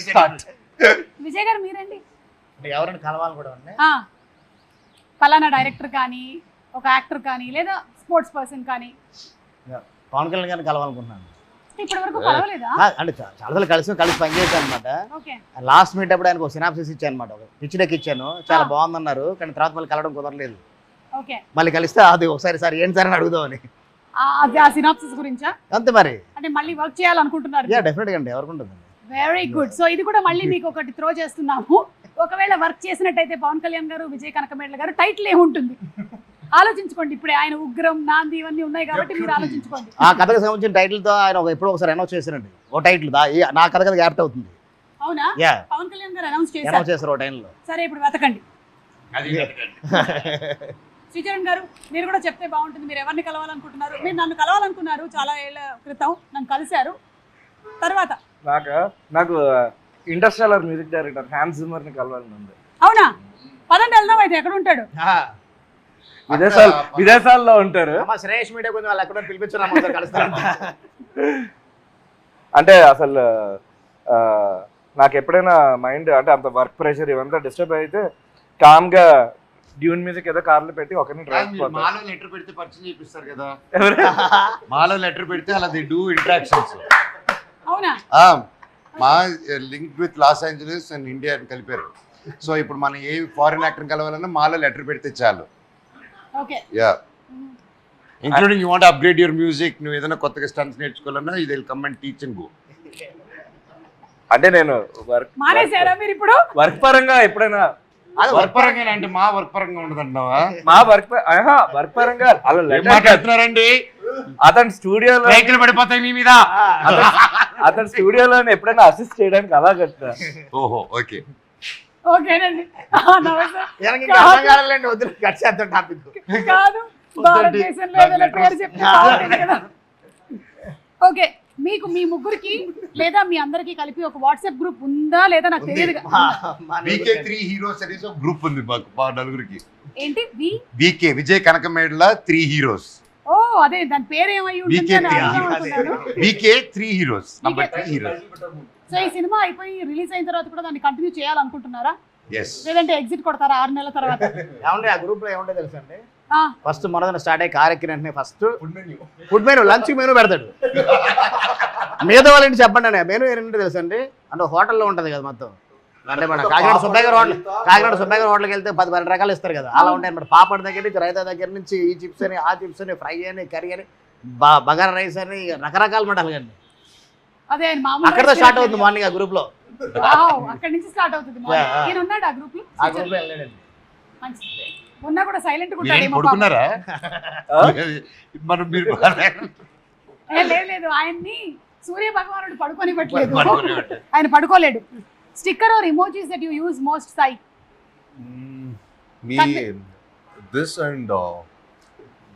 స్టార్ట్. విజయ్ గారు మీరేంటి? అంటే ఎవరైనా కలవాలని కూడా ఉంది. పలానా డైరెక్టర్ కానీ, ఒక యాక్టర్ కానీ, లేదా స్పోర్ట్స్ పర్సన్ కానీ పవన్ కళ్యాణ్ గారిని కలవాలనుకుంటున్నాను. ఇప్పటి వరకు కలవలేదా? అంటే చాలాసార్లు కలిసి పనిచేశాను అనమాట. ఓకే. లాస్ట్ మీట్ అప్పుడు ఆయనకు ఒక సినాప్సిస్ ఇచ్చాను అనమాట. ఒక పిచ్ డెక్ ఇచ్చాను, చాలా బాగుందన్నారు. కానీ తర్వాత మళ్ళీ కలవడం కుదరలేదు. ఓకే. మళ్ళీ కలిస్తే అది ఒకసారి సార్ ఏంటి సార్ అని అడుగుదామని. అది ఆ సినాప్సిస్ గురించా? అంతే మరి. అంటే మళ్ళీ వర్క్ చేయాలనుకుంటున్నారు? యా, డెఫినెట్గా అండి, ఎవరికి ఉంటుంది. Very good. సో ఇది కూడా మళ్ళీ మీకు ఒకటి త్రో చేస్తున్నాము. ఒకవేళ వర్క్ చేసినట్టయితే పవన్ కళ్యాణ్ గారు, విజయ్ కనకమేడల గారు, టైటిల్ ఏముంటుంది ఆలోచించుకోండి. ఇప్పుడే ఆయన ఉగ్రం, నాంది ఇవన్నీ ఉన్నాయి కాబట్టి మీరు ఆలోచించుకోండి. ఆ కథకు సంబంధించిన టైటిల్ తో ఆయన ఎప్పుడో ఒకసారి అనౌన్స్ చేశారండి. ఓ టైటిల్ నా కథ కథ యాప్ట్ అవుతుంది. అవునా? యా, పవన్ కళ్యాణ్ గారు అనౌన్స్ అనౌన్స్ చేశారు. చేశారు ఓ టైంలో. సరే, ఇప్పుడు వెతకండి. శ్రీచరణ్ గారు, మీరు కూడా చెప్తే బాగుంటుంది. మీరు ఎవరిని కలవాలనుకుంటున్నారు? మీరు నన్ను కలవాలనుకున్నారు చాలా ఏళ్ల క్రితం, నన్ను కలిశారు. తర్వాత నాకు ఇంటర్స్టెల్లర్ మ్యూజిక్ డైరెక్టర్ హ్యాన్స్ జిమ్మర్ ని కలవాలని ఉంది. అవునా? పదండి వెళ్దాం. అయితే ఎక్కడ ఉంటాడు? విదేశాల్లో ఉంటారు. శ్రేష్ మీడియా కొంచెం వాళ్ళు ఎక్కడ పిలిపించారు కలుస్తారు. అంటే అసలు నాకు ఎప్పుడైనా మైండ్ అంటే అంత వర్క్ ప్రెషర్ ఇవంతా డిస్టర్బ్ అయితే కామ్ గా డ్యూన్ మ్యూజిక్ ఏదో కార్లో పెట్టి ఒకరిని మాలో లెటర్ పెడితే పరిచయం చేపిస్తారు కదా. మాలో లెటర్ పెడితే అలా ది డూ ఇంటరాక్షన్స్. అవునా? మా link with loss Angeles and India అని కలిపారు. సో ఇప్పుడు మనం ఏ ఫారిన్ యాక్టర్ కలవాలన్నా మాలో లెటర్ పెడితే చాలు. Okay. Yeah, including you want upgrade your music, నువ్వు ఏదైనా కొత్తగా స్టన్స్ నేర్చుకోవాలన్నా ఇది will come and teach and go. అంటే నేను మానేశారా మీరు ఇప్పుడు? వర్క్ పరంగా ఎప్పుడైనా అది వర్క్ పరంగా అంటే మా వర్క్ పరంగా ఉండదు అంటున్నావా? మా వర్క్ పరంగా అలా మాట్లాడుతున్నారండి. అతని స్టూడియోలో రైతులు పడిపోతాయి మీ మీద. అతని స్టూడియోలో ఎప్పుడైనా అసిస్ట్ చేయడానికి అలా కట్టా. ఓహో, ఓకే. ఓకేనండి. టాపిక్ కాదు, భారతదేశంలో ఏదైనా పేరు చెప్తే బాగుంటుంది కదా. ఓకే, మీకు మీ ముగ్గురికి లేదా మీ అందరికి కలిపి ఒక వాట్సాప్ గ్రూప్ ఉందా లేదా నాకు తెలియదు. VK3 హీరోస్ అనేసి ఒక గ్రూప్ ఉంది మాకు, మా నలుగురికి. ఏంటి? VK Vijay Kanakamedala 3 heroes. Oh, అదే దాని పేరు ఏమై ఉంటుంది అని అనుకున్నాను. VK3 heroes, number 3 heroes. So ఈ సినిమా అయిపోయి రిలీజ్ అయిన తర్వాత కూడా దాన్ని కంటిన్యూ చేయాలనుకుంటున్నారా, yes లేదంటే ఎగ్జిట్ కొడతారా 6 నెలల తర్వాత? ఏమండి ఆ గ్రూప్ లో ఏముంటే తెలుసా అండి? ఆ, ఫస్ట్ మొదట స్టార్ట్ అయ్యి కారెక్కిన వెంటనే first food menu, lunch menu పెడతాడు. మిగతా వాళ్ళ ఇంటి చెప్పండి అండి. మెనూ ఏంటంటే తెలుసా అండి? అంటే హోటల్లో ఉంటుంది కదా మొత్తం. అంటే మన కాకినాడ సుబ్బయ్య గారు హోటల్కి వెళ్తే 10-12 రకాలు ఇస్తారు కదా, అలా ఉంటాయి అనమాట. పాపడ్ దగ్గర నుంచి, రైతా దగ్గర నుంచి, ఈ చిప్స్ అని, ఆ చిప్స్ అని, ఫ్రై అని, కర్రీ అని, బగారా రైస్ అని, రకరకాల మటాలు కండి. అదే ఆయన మామూలు అక్కడతో స్టార్ట్ అవుతుంది మార్నింగ్ ఆ గ్రూప్ లో. అక్కడి నుంచి స్టార్ట్ అవుతుంది. ఈయన ఉన్నాడు ఆ గ్రూప్ లో? ఆ గ్రూప్ లో వెళ్ళాడండి. మంచిది. ఉన్నా కూడా సైలెంట్ గా మీరేం ఉంటాడేమో పాపం. పడుకున్నారా మనం మీరు లేదు ఆయన్ని సూర్య భగవానుడు పడుకోనివ్వట్లేదు, ఆయన పడుకోలేడు. Sticker or emojis that you use most సై? మీ this and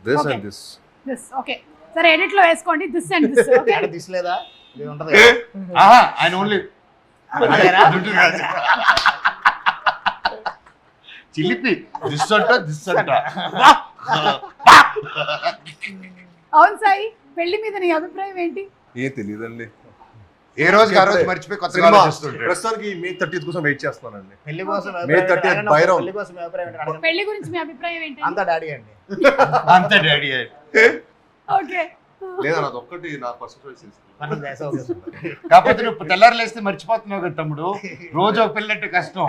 this and this. This okay, సరే ఎడిట్ లో వేసుకోండి దిస్ అండ్ దిస్. ఓకే, అంటే తీసలేదా ఇది ఉంటది కదా. ఆయన ఓన్లీ అదేనా? చిలిపి దిస్ అంట. అవును సాయి, పెళ్లి మీద నీ అభిప్రాయం ఏంటి? ఏ తెలియదండి, ఏ రోజుకి ఆ రోజు మర్చిపోయి కొత్తగా ఆలోచిస్తుంటాడు. ప్రస్తుతానికి May 30th కోసం వెయిట్ చేస్తున్నానండి. పెళ్లి కోసం May 30th బైరం. పెళ్లి కోసం మీ అభిప్రాయం ఏంటి అడగండి. పెళ్లి గురించి మీ అభిప్రాయం ఏంటి? అంతా డాడీ అండి. అంతే డాడీ. ఓకే, లేదా నాది ఒక్కటి నా పర్సనల్ చాయిస్ తీసుకున్నాను. మనం వేసవి వస్తుంది. కాకపోతే నువ్వు తెల్లారు లేస్తే మర్చిపోతున్నావు కదా తమ్ముడు, రోజు ఒక పెళ్ళంటే కష్టం.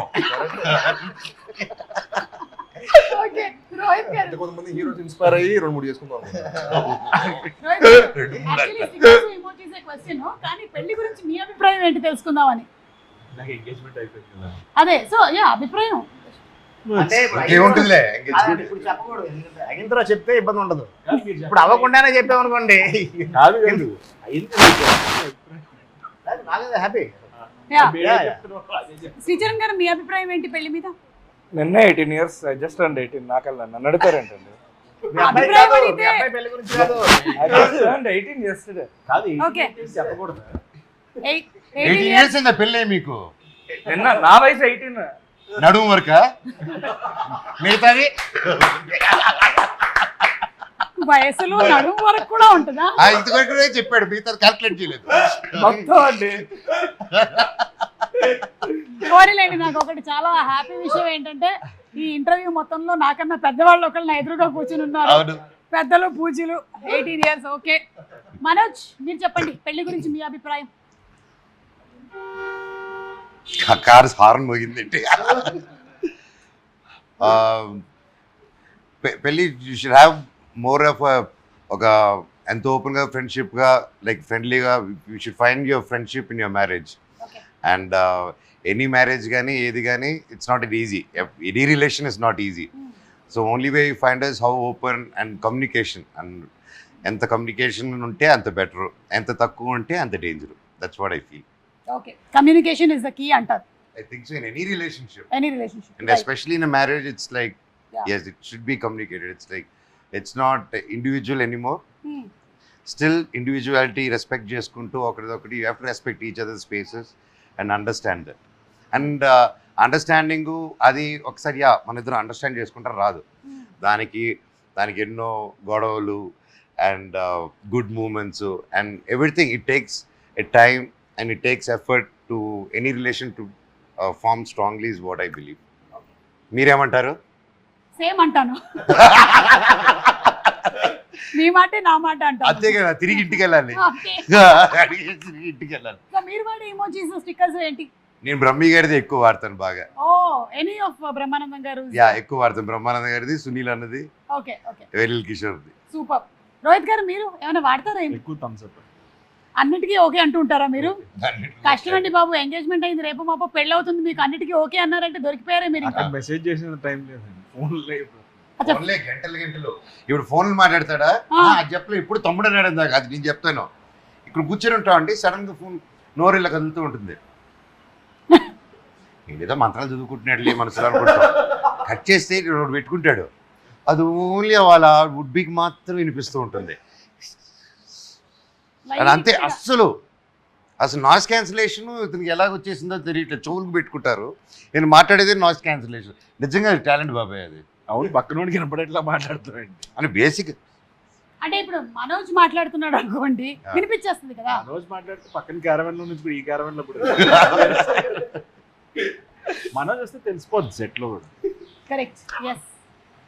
ఓకే. రోహిత్ గారు, అంటే కొంతమంది హీరోస్ ఇన్స్పైర్ అయ్యి 2-3 చేసుకుందాం అనుకుంటున్నాను. రోహిత్ గారు, actually stickers, emojis ఏ question, కానీ పెళ్లి గురించి మీ అభిప్రాయం ఏంటి తెలుసుకుందామని. నాకు ఎంగేజ్మెంట్ అయిపోయింది కదా. అదే సో యా అభిప్రాయం. అంటే ఇప్పుడు ఏముంటుందిలే అదే ఇప్పుడు చెప్పకూడదు, ఎందుకంటే అయిన తర్వాత చెప్తే ఇబ్బంది ఉండదు. ఇప్పుడు అవ్వకుండానే చెప్పామనుకోండి, కాదు కాదు అయింది నాకైతే హ్యాపీ. యా, అదే శ్రీచరణ్ గారు మీ అభిప్రాయం ఏంటి పెళ్లి మీద? నిన్నే 18 years, I just turned 18. నాకల్లా నన్ను అడుగుతారేంటండి. మీ అబ్బాయి కాదు, మీ అబ్బాయి పెళ్లి గురించి కాదు. I just turned 18 yesterday. కాదు ఓకే. చెప్పకూడదు. 18 years. ఇయర్స్ అయిందా పెళ్ళే మీకు? నిన్న నా వయసు 18. నడుము వరకా? మిగతాది వయసులో నడుము వరకు కూడా ఉంటుందా? ఇది వరకు చెప్పాడు, మిగతాది క్యాల్కులేట్ చేయలేదు. మొత్తం అండి. కోరిలేండి. నాకు ఒకటి చాలా హ్యాపీ విషయం ఏంటంటే ఈ ఇంటర్వ్యూ మొత్తంలో నాకన్నా పెద్దవాళ్ళు ఒకళ్ళు నా ఎదురుగా కూర్చుని ఉన్నారు. అవును. పెద్దలు పూజలు. 18 years. ఓకే, మనోజ్ మీరు చెప్పండి పెళ్లి గురించి మీ అభిప్రాయం. కారు హార్న్ మోగిందంటే పెళ్ళి you should have more of ఒక ఎంత ఓపెన్గా ఫ్రెండ్షిప్గా లైక్ ఫ్రెండ్లీగా you should find your friendship in your marriage. And any marriage కానీ ఏది కానీ it's not it easy, any relation is not easy. So only way you find is how open and communication. And ఎంత communication ఉంటే అంత better, ఎంత తక్కువ ఉంటే అంత danger. That's what I feel. Okay, communication is the key అంటారు. I think so in any relationship. Any relationship. And especially in a marriage, it's like, Yeah. yes, it should be communicated. It's like, it's not individual anymore. Still, individuality, respect చేసుకుంటూ ఒకరిదొకటి, you have to respect each other's spaces and understand that. And understanding అది ఒకసారి మన ఇద్దరు understand చేసుకుంటారు రాదు. దానికి ఎన్నో గొడవలు and good moments and everything. It takes a time and it takes effort to any relation to form strongly is what I believe. మీరేమంటారు? సేమ్ అంటాను. మీ మాటే నా మాట అంటాను. అంతే కదా, తిరిగి ఇంటికి వెళ్ళాలి. ఓకే. తిరిగి ఇంటికి వెళ్ళాలి. సో మీరు వాడే ఇమోజీస్ స్టిక్కర్స్ ఏంటి? నేను బ్రహ్మి గారిది ఎక్కువ వాడతాను బాగా. ఓ, ఎనీ ఆఫ్ బ్రహ్మానందం గారు? ఎక్కువ వాడతాను. బ్రహ్మానంద గారిది, సునీల్ అన్నది, ఓకే ఓకే, వెరిల్ కిషోర్ది. సూపర్. రోహిత్ గారు మీరు ఏమైనా వాడతారా? ఎక్కువ థమ్స్ అప్. అన్నిటికీ ఓకే అంటూ ఉంటారా మీరు? కష్టం అండి బాబు, ఎంగేజ్మెంట్ అయింది, రేపు మాపో పెళ్ళి అవుతుంది, మీకు అన్నిటికీ ఓకే అన్నారంటే దొరికిపోయారే మీరు. ఇంకా మెసేజ్ చేసిన టైం లేదండి, ఫోన్ లేదు. ఫోన్లే గంటలు. ఇప్పుడు ఫోన్లు మాట్లాడతాడా? అది చెప్పలే. ఇప్పుడు తమ్ముడు అన్నాడు దాకా, అది నేను చెప్తాను. ఇక్కడ కూర్చొని ఉంటావు అండి, సడన్ గా ఫోన్ నోరు ఇలా కదులుతూ ఉంటుంది. నేనేదో మంత్రాలు చదువుకుంటున్నాడు మనసులో అనుకుంటాం. కట్ చేస్తే రోడ్డు పెట్టుకుంటాడు. అది ఓన్లీ వాళ్ళ వుడ్ బీకి మాత్రం వినిపిస్తూ ఉంటుంది. అది అంతే. అసలు నాయిస్ క్యాన్సిలేషన్ ఇతనికి ఎలాగ వచ్చేసిందో తెలియట్లేదు. చెవులకు పెట్టుకుంటారు. నేను మాట్లాడేది నాయిస్ క్యాన్సిలేషన్. నిజంగా టాలెంట్ బాబాయ్ అది. అవును, పక్కనోడికి వినపడేట్లా మాట్లాడుతాడండి అని బేసిక్. అంటే ఇప్పుడు మనోజ్ మాట్లాడుతున్నాడు అనుకోండి, వినిపించేస్తుంది కదా. రోజు మాట్లాడితే పక్కన క్యారవెన్ లో నుంచి ఈ క్యారవెన్ లో కూడా మనం చూస్తే తెలిసిపోద్ది సెట్ లో కూడా. Correct, yes.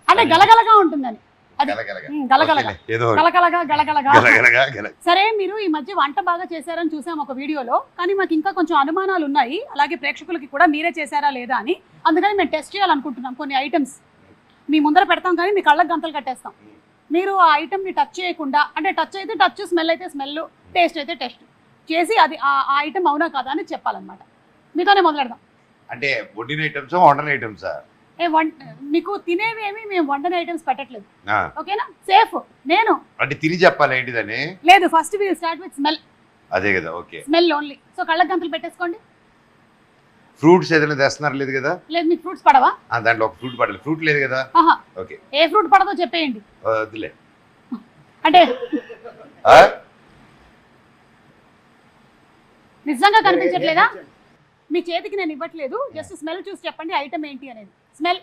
అంటే గలగలగా ఉంటుందని. అది గలగలగా. గలగలగా ఓకేలే, ఏదో ఒకటి. గలగలగా గలగలగా గలగలగా గల. సరే, మీరు ఈ మధ్య వంట బాగా చేశారని చూసాం ఒక వీడియోలో, కానీ మాకు ఇంకా కొంచెం అనుమానాలు ఉన్నాయి, అలాగే ప్రేక్షకులకి కూడా మీరే చేశారా లేదా అని. అందుకని మేము టెస్ట్ చేయాలనుకుంటున్నాం కొన్ని ఐటమ్స్. మీ ముందర పెడతాం కానీ మీ కళ్ళకి గంతలు కట్టేస్తాం. మీరు ఆ ఐటమ్ని టచ్ చేయకుండా, అంటే టచ్ అయితే టచ్, స్మెల్ అయితే స్మెల్, టేస్ట్ అయితే టేస్ట్ చేసి అది ఆ ఐటమ్ అవునా కాదా అని చెప్పాలన్నమాట. మీతోనే మొదలెడదాం. అంటే వండిన ఐటమ్స్ వండని ఐటమ్సా? మీకు తినేవి ఏమి మేము వండని ఐటమ్స్ పెట్టట్లేదు, ఓకేనా? సేఫ్. నేను అంటే తిని చెప్పాలి ఏంటిదని? లేదు, first will start with smell. అదే కదా, ఓకే. Smell only. సో కళ్ళకి గంతలు పెట్టేసుకోండి. ఫ్రూట్స్ ఏదైనా తెస్తున్నారు లేదు కదా? లేదు, మీకు ఫ్రూట్స్ పడవా? దాంట్లో ఒక ఫ్రూట్ పడాలి. ఫ్రూట్ లేదు కదా? ఆహా, ఓకే. ఏ ఫ్రూట్ పడదో చెప్పేయండి. వద్దులే. అంటే ఆ? నిజంగా కనిపించట్లేదా? మీ చేతికి నేను ఇవ్వట్లేదు, జస్ట్ స్మెల్ చూసి చెప్పండి ఐటమ్ ఏంటి అనేది. స్మెల్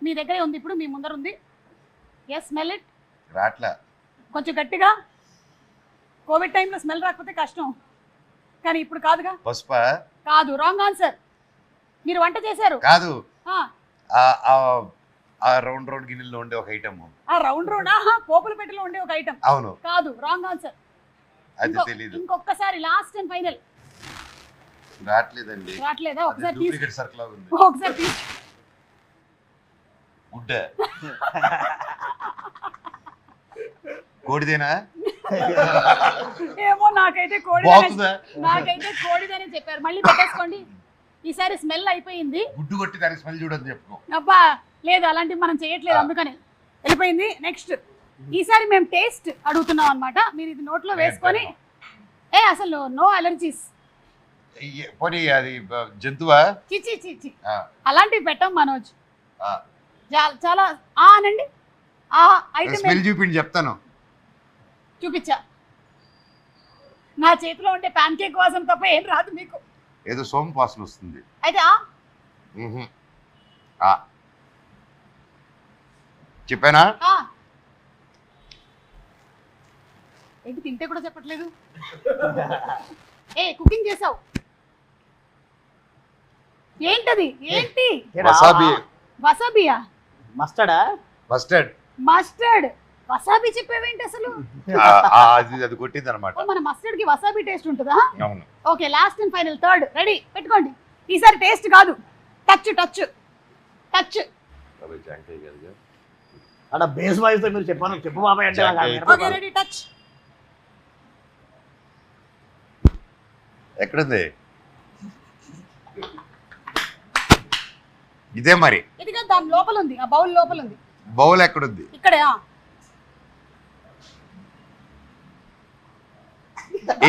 మీ దగ్గరే ఉంది, ఇప్పుడు మీ ముందర ఉంది. Yes, smell it. రాట్లా. కొంచెం గట్టిగా. కోవిడ్ టైంలో స్మెల్ రాకపోతే కష్టం, కానీ ఇప్పుడు కాదుగా. పసుప కాదు, రాంగ్ ఆన్సర్. మీరు వంట చేశారు. కాదు, ఆ, ఆ రౌండ్ రౌండ్ గిన్నెల్లో ఉండే ఒక ఐటమ్. ఆ రౌండ్ రౌండ్, ఆహా, పోపుల పెట్టెలో ఉండే ఒక ఐటమ్. అవును, కాదు, రాంగ్ ఆన్సర్. అది తెలీదు. ఇంకొకసారి, లాస్ట్ అండ్ ఫైనల్. రాట్లేదండి. రావట్లేదా? ఒకసారి తీసి, డూప్లికేట్ సర్కిల్ ఉంది. ఒకసారి తీసి. గుడ్డ. కోడిదేనా? ఏమో, నాకైతే బాగుందా? కోడిదనే చెప్పారు. మళ్ళీ పెట్టేసుకోండి. ఈసారి స్మెల్ అయిపోయింది. గుడ్డు కొట్టి దానికి స్మెల్ చూడని చెప్పుకో. అబ్బా, లేదు, అలాంటివి మనం చేయట్లేదు, అందుకని వెళ్ళిపోయింది. నెక్స్ట్, ఈసారి మేము టేస్ట్ అడుగుతున్నాం అనమాట. మీరు ఇది నోట్లో వేసుకొని, అసలు నో అలర్జీస్. పోనీ అది జంతువా? చిచి చిచి, అలాంటివి పెట్టాం మనోజ్. చాలా అనండి. ఆ ఐటమ్ స్మెల్ చూపిండి చెప్తాను. చూపించా. నా చేతిలో ఉండే ప్యాన్ కేక్ వాసన తప్ప ఏం రాదు మీకు. ఏదో సోమ వాసన వస్తుంది. అయితే చెప్పానా? ఏంటి, తింటే కూడా చెప్పట్లేదు. కుకింగ్ చేసావు ఏంటది? ఏంటి? వసాబి. వసాబియా? మస్టర్డా? మస్టర్డ్. మస్టర్డ్. వసాబి చెప్పేవేంటి అసలు? అది కొట్టింది అనమాట. మన మస్టర్డ్ కి వసాబి టేస్ట్ ఉంటుందా? అవును. Okay, last and final, third. Ready, పెట్టుకోండి. ఈసారి టేస్ట్ కాదు, టచ్ టచ్ టచ్. అక్కడ బేస్ వాయిస్ తో మీరు చెప్పు బాబాయ్ అంటే ఓకే, రెడీ, టచ్. ఎక్కడుంది? ఇదే మరి. ఇదిగా దాని లోపల ఉంది, ఆ బౌల్ లోపల ఉంది. బౌల్ ఎక్కడుంది? ఇక్కడే.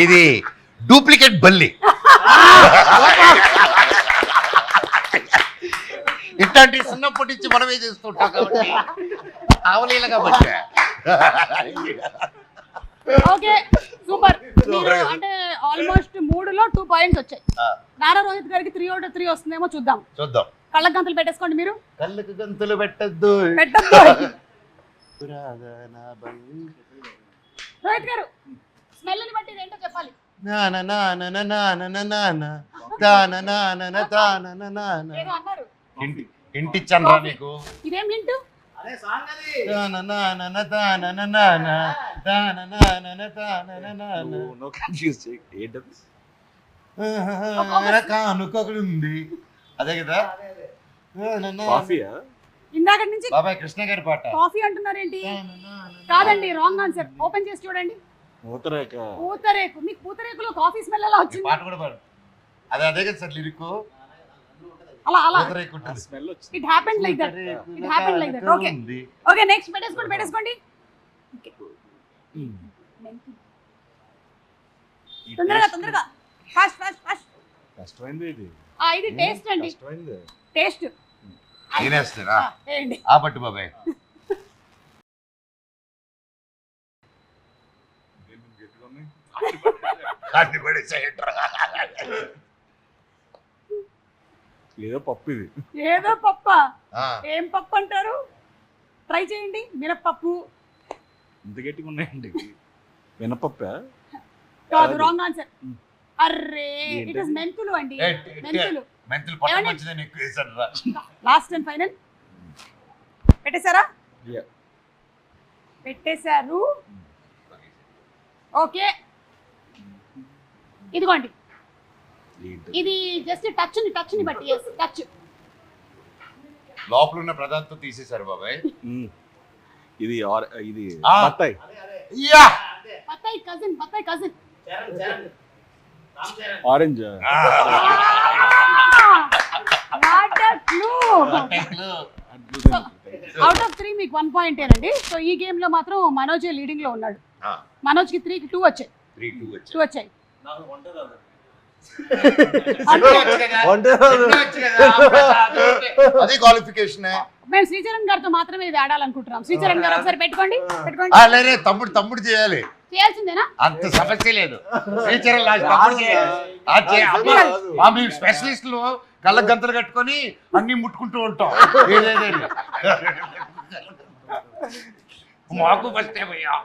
ఇది డూప్లికేట్ బల్లి. ఇట్లాంటి చిన్నప్పటి నుంచి మనమే చేస్తుంటాం కాబట్టి ఆవలీల కాబట్టి. Okay, super. మీరు అంటే ఆల్మోస్ట్ 3లో 2 పాయింట్స్ వచ్చాయి. నారా రోహిత్ గారికి 3 out of 3 వస్తుందేమో చూద్దాం. కళ్ళకు గంతలు పెట్టేసుకోండి. మీరు కళ్ళకు గంతులు పెట్టద్దు. రోహిత్ గారు, స్మెల్ ని బట్టి ఏంటో చెప్పాలి. ఏదో అన్నారు. ఇంటిచ్చనరా నీకు? ఇదేం హింట్? ఉంది అదే కదా. ఇందాక నుంచి బాబాయ్ కృష్ణ గారి పాట. కాఫీ అంటున్నారేంటి? కాదండి, రాంగ్ ఆన్సర్. ఓపెన్ చేసి చూడండి. పూతరేకు. మీకు పూతరేకులో కాఫీ స్మెల్ ఎలా వచ్చింది? పాట కూడా పాడు. అదే కదా సార్ లిరిక్. అలా స్మెల్ వచ్చింది. It happened like that. Okay okay, next పెట్టేసుకోండి. తొందరగా ఫాస్ట్. కష్టమైంది ఇది. ఇది టేస్ట్ అండి. టేస్ట్ తినేస్తారా? ఏంటి? ఆ పట్టు బాబాయ్. ఏదో పప్పు ఇది. ఏదో పప్ప. ఏం పప్పు అంటారు? ట్రై చేయండి. మినపప్పు. ఇంత గట్టిగా ఉన్నాయండి. మినపప్ప కాదు, రాంగ్ ఆన్సర్. అర్రే, ఇట్ ఇస్ మెంతులు అండి. మెంతులు పట్టు మంచిదని ఎక్కువ వేసాడు రా. లాస్ట్ అండ్ ఫైనల్ పెట్టేశారా? పెట్టేశారు. ఓకే, ఇదిగోండి, ఇది జస్ట్ టచ్ ని బట్టి, టచ్. లోపల ఉన్న ప్రదార్థం తీసేశారు బాబాయ్. ఇది ఇది ఆ. బత్తాయి. యా బత్తాయి cousin. Orange. What a clue. Out of 3 మీకు 1 పాయింటేనండి. సో ఈ గేమ్ లో మాత్రం మనోజ్ లీడింగ్ లో ఉన్నాడు. మనోజ్ కి 3కి 2 వచ్చాయి. 2 వచ్చాయి. అదే క్వాలిఫికేషన్. మేము శ్రీచరణ్ గారితో మాత్రమే ఇది ఆడాలనుకుంటున్నాం. శ్రీచరణ్ గారు ఒకసారి పెట్టుకోండి. లేదే తమ్ముడు చేయాలి. చేయాల్సిందేనా? అంత సమస్య లేదు. టీచర్ మేము స్పెషలిస్టులు కళ్ళ గంతలు కట్టుకొని అన్ని ముట్టుకుంటూ ఉంటాం. మాకు ఫస్ట్ అయ్యా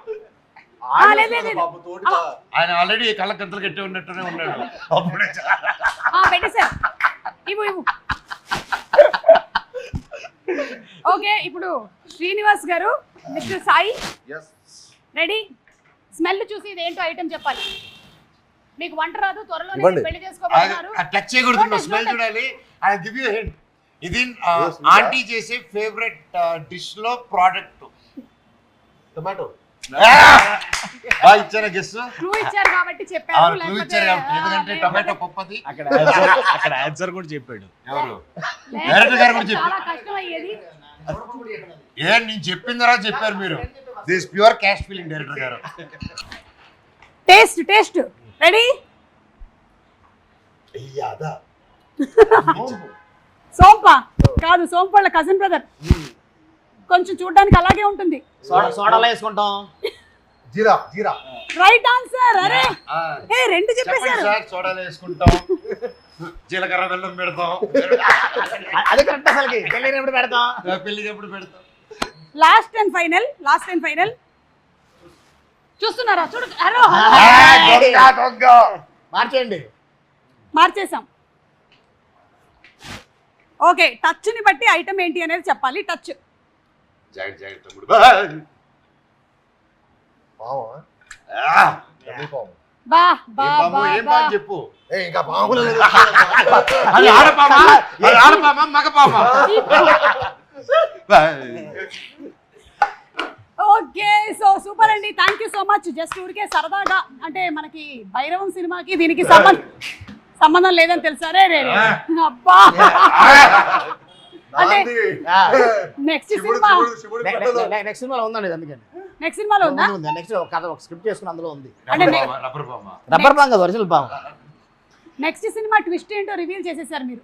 ఆయన ఆల్రెడీ కళ్ళ గంతలు కట్టి ఉన్నట్టునే ఉన్నాడు. అప్పుడే పెట్టేశారు. ఇవ్వు. ఓకే, ఇప్పుడు శ్రీనివాస్ గారు, మిస్టర్ సాయి రెడీ. స్మెల్ చూసి ఇది ఏంటో ఐటమ్ చెప్పాలి. మీకు వంట రాదు, త్వరలో పెళ్లి చేసుకోబోతున్నారు. టచ్ చేయకూడదు, స్మెల్ చూడాలి. ఆయన గివ్ యూ హింట్. ఇది ఆంటీ చేసే ఫేవరెట్ డిష్ లో ప్రోడక్ట్. టొమాటో. ఇచ్చారా గెస్? క్లూ ఇచ్చారు కాబట్టి చెప్పారు. ఎందుకంటే టొమాటో పప్పది. అక్కడ ఆన్సర్ కూడా చెప్పాడు. ఎవరు? డైరెక్టర్ గారు కూడా చాలా కష్టం అయ్యేది. నేను చెప్పిన తర్వాత చెప్పారు మీరు. This pure cash feeling director garu. Taste ready. సోంప కాదు, సోంప వాళ్ళ కజిన్ బ్రదర్. కొంచెం చూడడానికి అలాగే ఉంటుంది. సోడాలో వేసుకుంటాం. జీరా. Right answer. అరే రెండు చెప్పేశారు. సోడాలు వేసుకుంటాం, జీలకర్ర బెల్లం పెడతాం. అదే కరెక్ట్. అసలుకి పెళ్ళి ఎప్పుడు పెడతాం? పెళ్లికి ఎప్పుడు పెడతాం? లాస్ట్ అండ్ ఫైనల్ చూస్తున్నారా? చూడు. మార్చేయండి. మార్చేసాం. ఓకే, టచ్ ని బట్టి ఐటమ్ ఏంటి అనేది చెప్పాలి. టచ్. చెప్పు. ఇంకా పాములు. అది ఆడపామా మగపామా? ఓకే, సో సూపర్ అండి. Thank you so much. Just ఊరికే సరదాగా, అంటే మనకి భైరవం సినిమాకి దీనికి సంబంధం లేదని తెలుసారే. అబ్బా, అంటే నెక్స్ట్ సినిమాలో ఉందండి. అందుకని నెక్స్ట్ సినిమాలో ఉందా? నెక్స్ట్ కథ ఒక స్క్రిప్ట్ చేసుకుని అందులో ఉంది. అంటే రబ్బర్ పాము కదా, ఒరిజినల్ పాము. నెక్స్ట్ సినిమా ట్విస్ట్ ఏంటో రివీల్ చేసేసారు మీరు.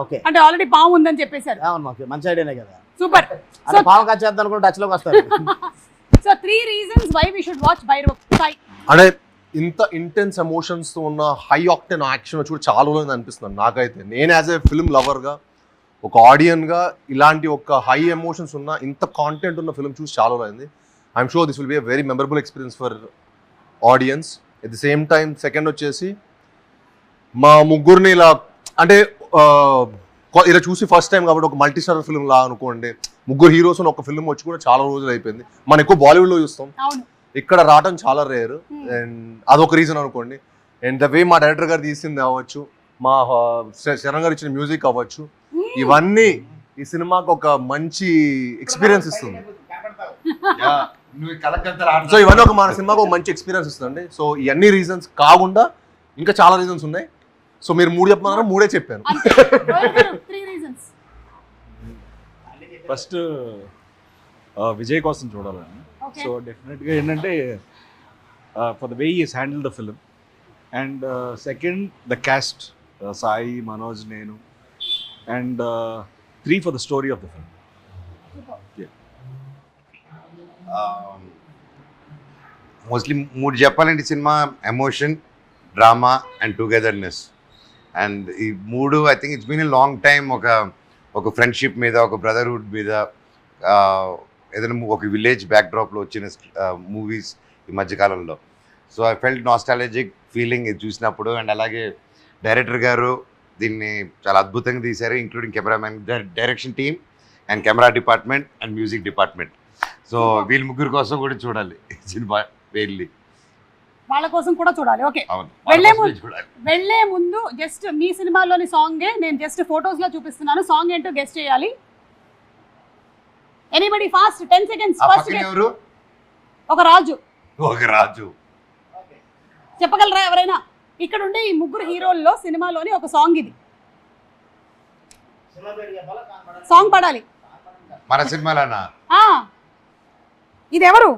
ఓకే, అంటే ఆల్రెడీ పాము ఉందని చెప్పేశారు. అవును, మాకు మంచి ఐడియానే కదా. సూపర్. సో పాము కచ్చేద్దాం అనుకుంటే టచ్ లోకి వస్తారు. So 3 reasons why we should watch Bhairav. Sai, అంటే ఇంత ఇంటెన్స్ ఎమోషన్స్ తో ఉన్న హై ఆక్టెన్ యాక్షన్ వచ్చి కూడా చాలా రోజులు అనిపిస్తుంది నాకైతే. నేను యాజ్ ఏ ఫిల్మ్ లవర్ గా, ఒక ఆడియన్ గా, ఇలాంటి ఒక హై ఎమోషన్స్ ఉన్న ఇంత కాంటెంట్ ఉన్న ఫిల్మ్ చూసి చాలా రోజులైంది. I'm sure this will be a very memorable experience for audience. At the same time second వచ్చేసి మా ముగ్గురిని ఇలా, అంటే ఇలా చూసి ఫస్ట్ టైం కాబట్టి ఒక మల్టీ స్టార్ ఫిల్మ్ లా అనుకోండి. ముగ్గురు హీరోస్ ఒక ఫిల్మ్ వచ్చి కూడా చాలా రోజులు అయిపోయింది. మనం ఎక్కువ బాలీవుడ్లో చూస్తాం, ఇక్కడ రావడం చాలా రేర్. అండ్ అదొక రీజన్ అనుకోండి. అండ్ ద వే మా డైరెక్టర్ గారు తీసింది అవ్వచ్చు, మా శరణ్ గారు ఇచ్చిన మ్యూజిక్ అవ్వచ్చు, ఇవన్నీ ఈ సినిమాకి ఒక మంచి ఎక్స్పీరియన్స్ ఇస్తుంది. సో ఇవన్నీ ఒక మన సినిమాకి ఒక మంచి ఎక్స్పీరియన్స్ ఇస్తుంది. సో ఇవన్నీ రీజన్స్ కాకుండా ఇంకా చాలా రీజన్స్ ఉన్నాయి. సో మీరు 3 చెప్పమన్నారా, 3 చెప్పాను. ఫస్ట్ విజయ్ కోసం చూడాలని. సో డెఫినెట్గా ఏంటంటే for the way is handle the film. And second the cast, Sai, Manoj, నేను. And 3 for the story of the film. Mostly 3 చెప్పాలంటే cinema emotion, drama and togetherness. And ఈ 3 I think it's been a long time. ఒక friendship మీద, ఒక brotherhood మీద, ఏదైనా ఒక village బ్యాక్డ్రాప్లో వచ్చిన మూవీస్ ఈ మధ్యకాలంలో. So I felt nostalgic feeling ఇది చూసినప్పుడు. అండ్ అలాగే డైరెక్టర్ గారు దీన్ని చాలా అద్భుతంగా తీశారు, including cameraman, direction team and camera department and music department. So వీళ్ళ ముగ్గురు కోసం కూడా చూడాలి సినిమా వెళ్ళి. వాళ్ళ కోసం కూడా చూడాలి. ఓకే, అవును, వెళ్ళే వాళ్ళ కోసమే ముందు చూడాలి. వెళ్ళే ముందు జస్ట్ మీ సినిమాలోని సాంగే నేను జస్ట్ ఫొటోస్ లో చూపిస్తున్నాను. సాంగ్ ఏంటో గెస్ట్ చేయాలి. Anybody fast 10 seconds. ఆ ఫస్ట్ పక్కన ఎవరు? ఒక రాజు. ఒక రాజు. చెప్పగలరా ఎవరైనా? ఇక్కడ ఉండే ఈ ముగ్గురు హీరోల్లో సినిమాలోని ఒక సాంగ్ ఇది. సాంగ్ పాడాలి. మన సినిమాలోనా? ఆ, ఇది ఎవరు?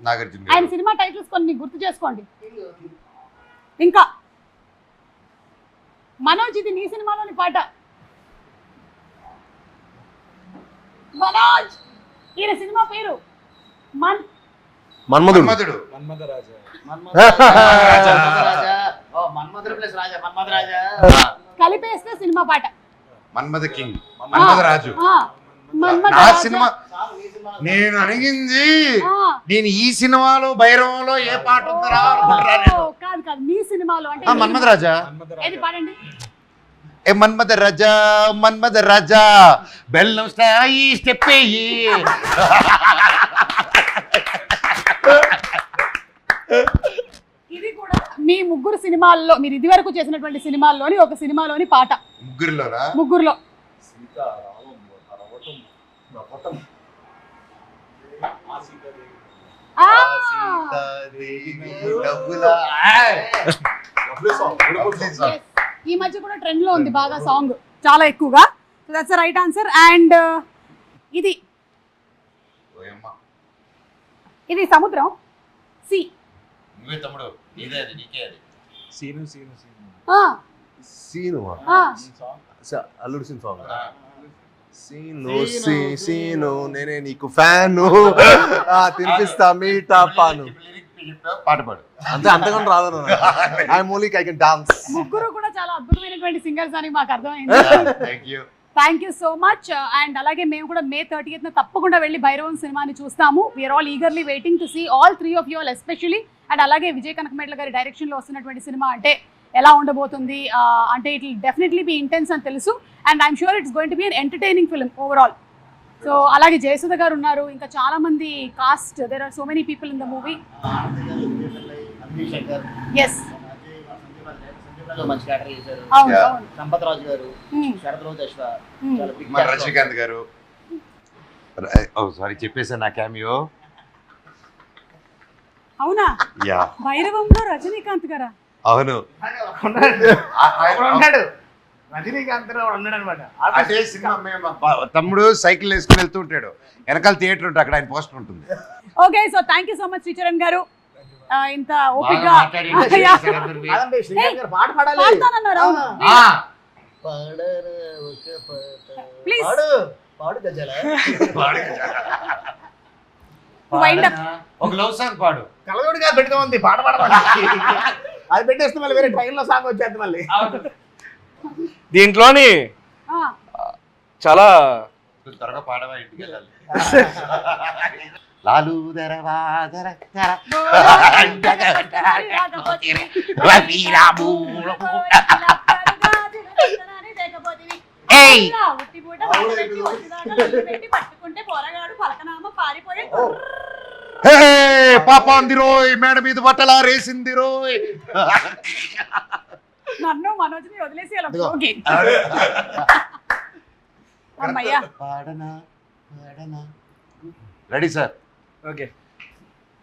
నాగార్జున ఆయన గారు. సినిమా టైటిల్స్ కొన్ని గుర్తు చేసుకోండి. ఇంకా మనోజ్, ఇది నీ సినిమాలోని పాట. మనోజ్, ఈయన సినిమా పేరు మన్మధుడు. మన్మధుడు. మన్మథరాజా. మన్మధుడు ప్లస్ రాజా, మన్మథరాజా కలిపేస్తే సినిమా పాట. మన్మథ కింగ్, మన్మథ రాజు. ఆ, మన్మథ నా రాజా. సినిమా నేను అడిగింది, ఆ, నేను ఈ సినిమాలో భైరవంలో ఏ పాట ఉందరా అనుకుంటున్నా నేను. ఓ, కాదు కాదు, మీ సినిమాలో అంటే ఆ, మన్మథ రాజా. ఏది పాడండి. ఏ మన్మథ రాజా, మన్మథ రాజా, బెల్లం స్థాయి స్టెప్ అయ్యి. ఇది కూడా మీ ముగ్గురు సినిమాల్లో, మీరు ఇది వరకు చేసినటువంటి సినిమాల్లోని ఒక సినిమాలోని పాట. ముగ్గురులోనా? ముగ్గురులో ఆ, yes. ఈ మధ్య కూడా ట్రెండ్ లో ఉంది బాగా సాంగ్, చాలా ఎక్కువగా. So that's right answer. And ఇది ఇది సముద్రం, సి. నువ్వే తమ్ముడు, నీదే అది, నీకే అది. సీను సీను సీను. సీను అల్లుడు సీన్ సాంగ్. సీను సీను నేనే నీకు ఫ్యాను, తినిపిస్తా మీటా పాను. పాట పాడు. అంతే, అంతకన్నా రాదు. ఐ మూలిక్ ఐ కెన్ డాన్స్. ముగ్గురు కూడా చాలా అద్భుతమైనటువంటి సింగర్స్ అని మాకు అర్థమైంది. Thank you. Thank you so much. And అలాగే మేము కూడా May 30th తప్పకుండా వెళ్ళి భైరవం సినిమాని చూస్తాము. We're all eagerly waiting to see all 3 of you all especially. And అలాగే విజయ్ కనకమేడల గారి డైరెక్షన్లో వస్తున్నటువంటి సినిమా అంటే ఎలా ఉండబోతుంది అంటే it will definitely be intense అని తెలుసు. And I'm sure it's going to be an entertaining film overall. So అలాగే జయసుధ గారు ఉన్నారు, ఇంకా చాలా మంది cast, there are so many people in the movie. Yes, మంచి క్యారెక్టర్ చేశారు. అవును Yeah. అవును. సంపత్ రాజు గారు, Hmm. శరత్ రోజు అశ్వ, Hmm. చాలా big మన cast. రజనీకాంత్ గారు. ఓ సారీ, చెప్పేసాను నా క్యామియో. అవునా? యా, భైరవంలో రజనీకాంత్ గారా? అవును. అక్కడ ఉన్నాడు రజనీకాంత్ ఉన్నాడు అనమాట. అదే సినిమా తమ్ముడు సైకిల్ వేసుకుని వెళ్తూ ఉంటాడు, వెనకాల థియేటర్ ఉంటుంది, అక్కడ ఆయన పోస్టర్ ఉంటుంది. Okay, so thank you so much Sricharan గారు. ఇంత ఓపిక్గా కాదండి, శ్రీకాంత్ గారు పాట పాడాలి. పాడతానన్నారు. అవును. పాడరు ఒక పాట. Please. పాడు పాడు గజల. Wind up. ఒక లవ్ సాంగ్ పాడు. కలగోడిగా పెట్టుకోమంది పాట పాడమని. అది పెట్టేస్తే మళ్ళీ వేరే ట్రైన్లో సాంగ్ వచ్చేది మళ్ళీ. దీంట్లోని ఆ, చాలా త్వరగా పాడవా, ఇంటికి వెళ్ళాలి. లాలు దరవా దర దర ఏయ్! పట్టుకుంటే పోరగాడు పలకనామా పారిపోయే. హే పాప అంది రోయ్, మేడ మీద బట్టలా రేసింది రోయ్. నన్ను మనోజ్ని వదిలేసి అలా పోగి. అమ్మయ్యా. పాడనా పాడనా. Ready sir? Okay.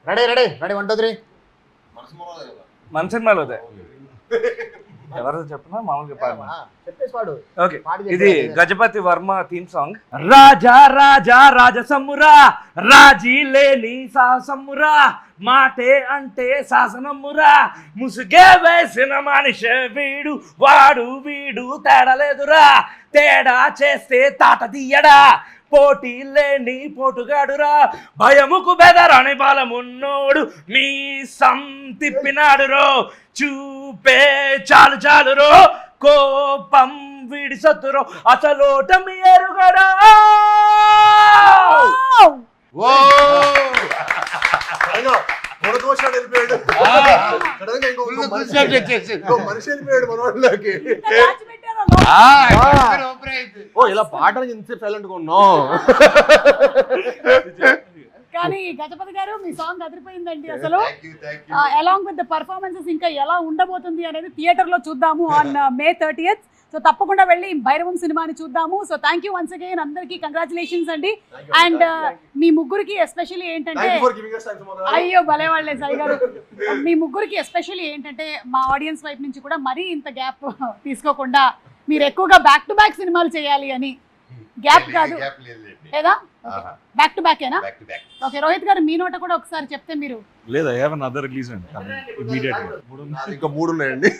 Ready ready ready 1 2 3. మన సినిమాలో అదే ఎవరు చెప్పినా మామూలుగా పాడమా. చెప్పేసి పాడు. ఓకే, పాడి ఇది చెప్పేసి. Gajapati Varma theme song. రాజా రాజా రాజసమ్మురా, రాజీ లేని సాహసమ్మురా, మాటే అంటే శాసనమ్మురా, ముసుగే వేసిన మనిషే వీడు, వాడు వీడు తేడా లేదురా, తేడా చేస్తే తాట తీయడా, పోటీ లేని పోటుగాడురా, భయముకు బెదరని బలమున్నోడు, మీ సం తిప్పినాడురో, చూపే చాలు చాలురో, కోపం వీడి సత్తురో, అసలోటమి ఎరుగడా. ఓ మనిషి వెళ్ళిపోయాడు మన వాళ్ళకి. దాచిపెట్టారా లోపల? ఓ ఇలా పాటలు ఇంత సైలెంట్ గా ఉన్నాం. కానీ గజపతి గారు మీ సాంగ్ అదిరిపోయిందండి అసలు. అలాంగ్ విత్ ద పర్ఫార్మెన్సెస్ ఇంకా ఎలా ఉండబోతుంది అనేది థియేటర్ లో చూద్దాము ఆన్ May 30th. సో తప్పకుండా వెళ్ళి భైరవం సినిమాని చూద్దాము. So thank you once again, అందరికీ కంగ్రాచులేషన్స్ అండి. అండ్ మీ ముగ్గురికి ఎస్పెషల్లీ ఏంటంటే, అయ్యో భలే వాళ్ళే సాయి గారు, మీ ముగ్గురికి ఎస్పెషల్లీ ఏంటంటే మా ఆడియన్స్ వైపు నుంచి కూడా మరీ ఇంత గ్యాప్ తీసుకోకుండా మీరు ఎక్కువగా బ్యాక్ టు బ్యాక్ సినిమాలు చేయాలి అని. గ్యాప్ కాదు లేదా, బ్యాక్ టు బ్యాకేనా? ఓకే, రోహిత్ గారు మీ నోట కూడా ఒకసారి చెప్తే మీరు. లేదా హ్యావ్ అన్ అదర్ రిలీజ్ అండి ఇమీడియట్ గా. ఇంకా 3 ఉన్నాయండి.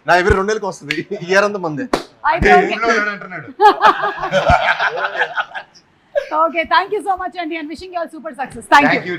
నా ఎవరి 2 నెలలకు వస్తుంది, ఇయర్ అంతా మందే. Okay, thank you so much అండి, and wishing you all super success. Thank you.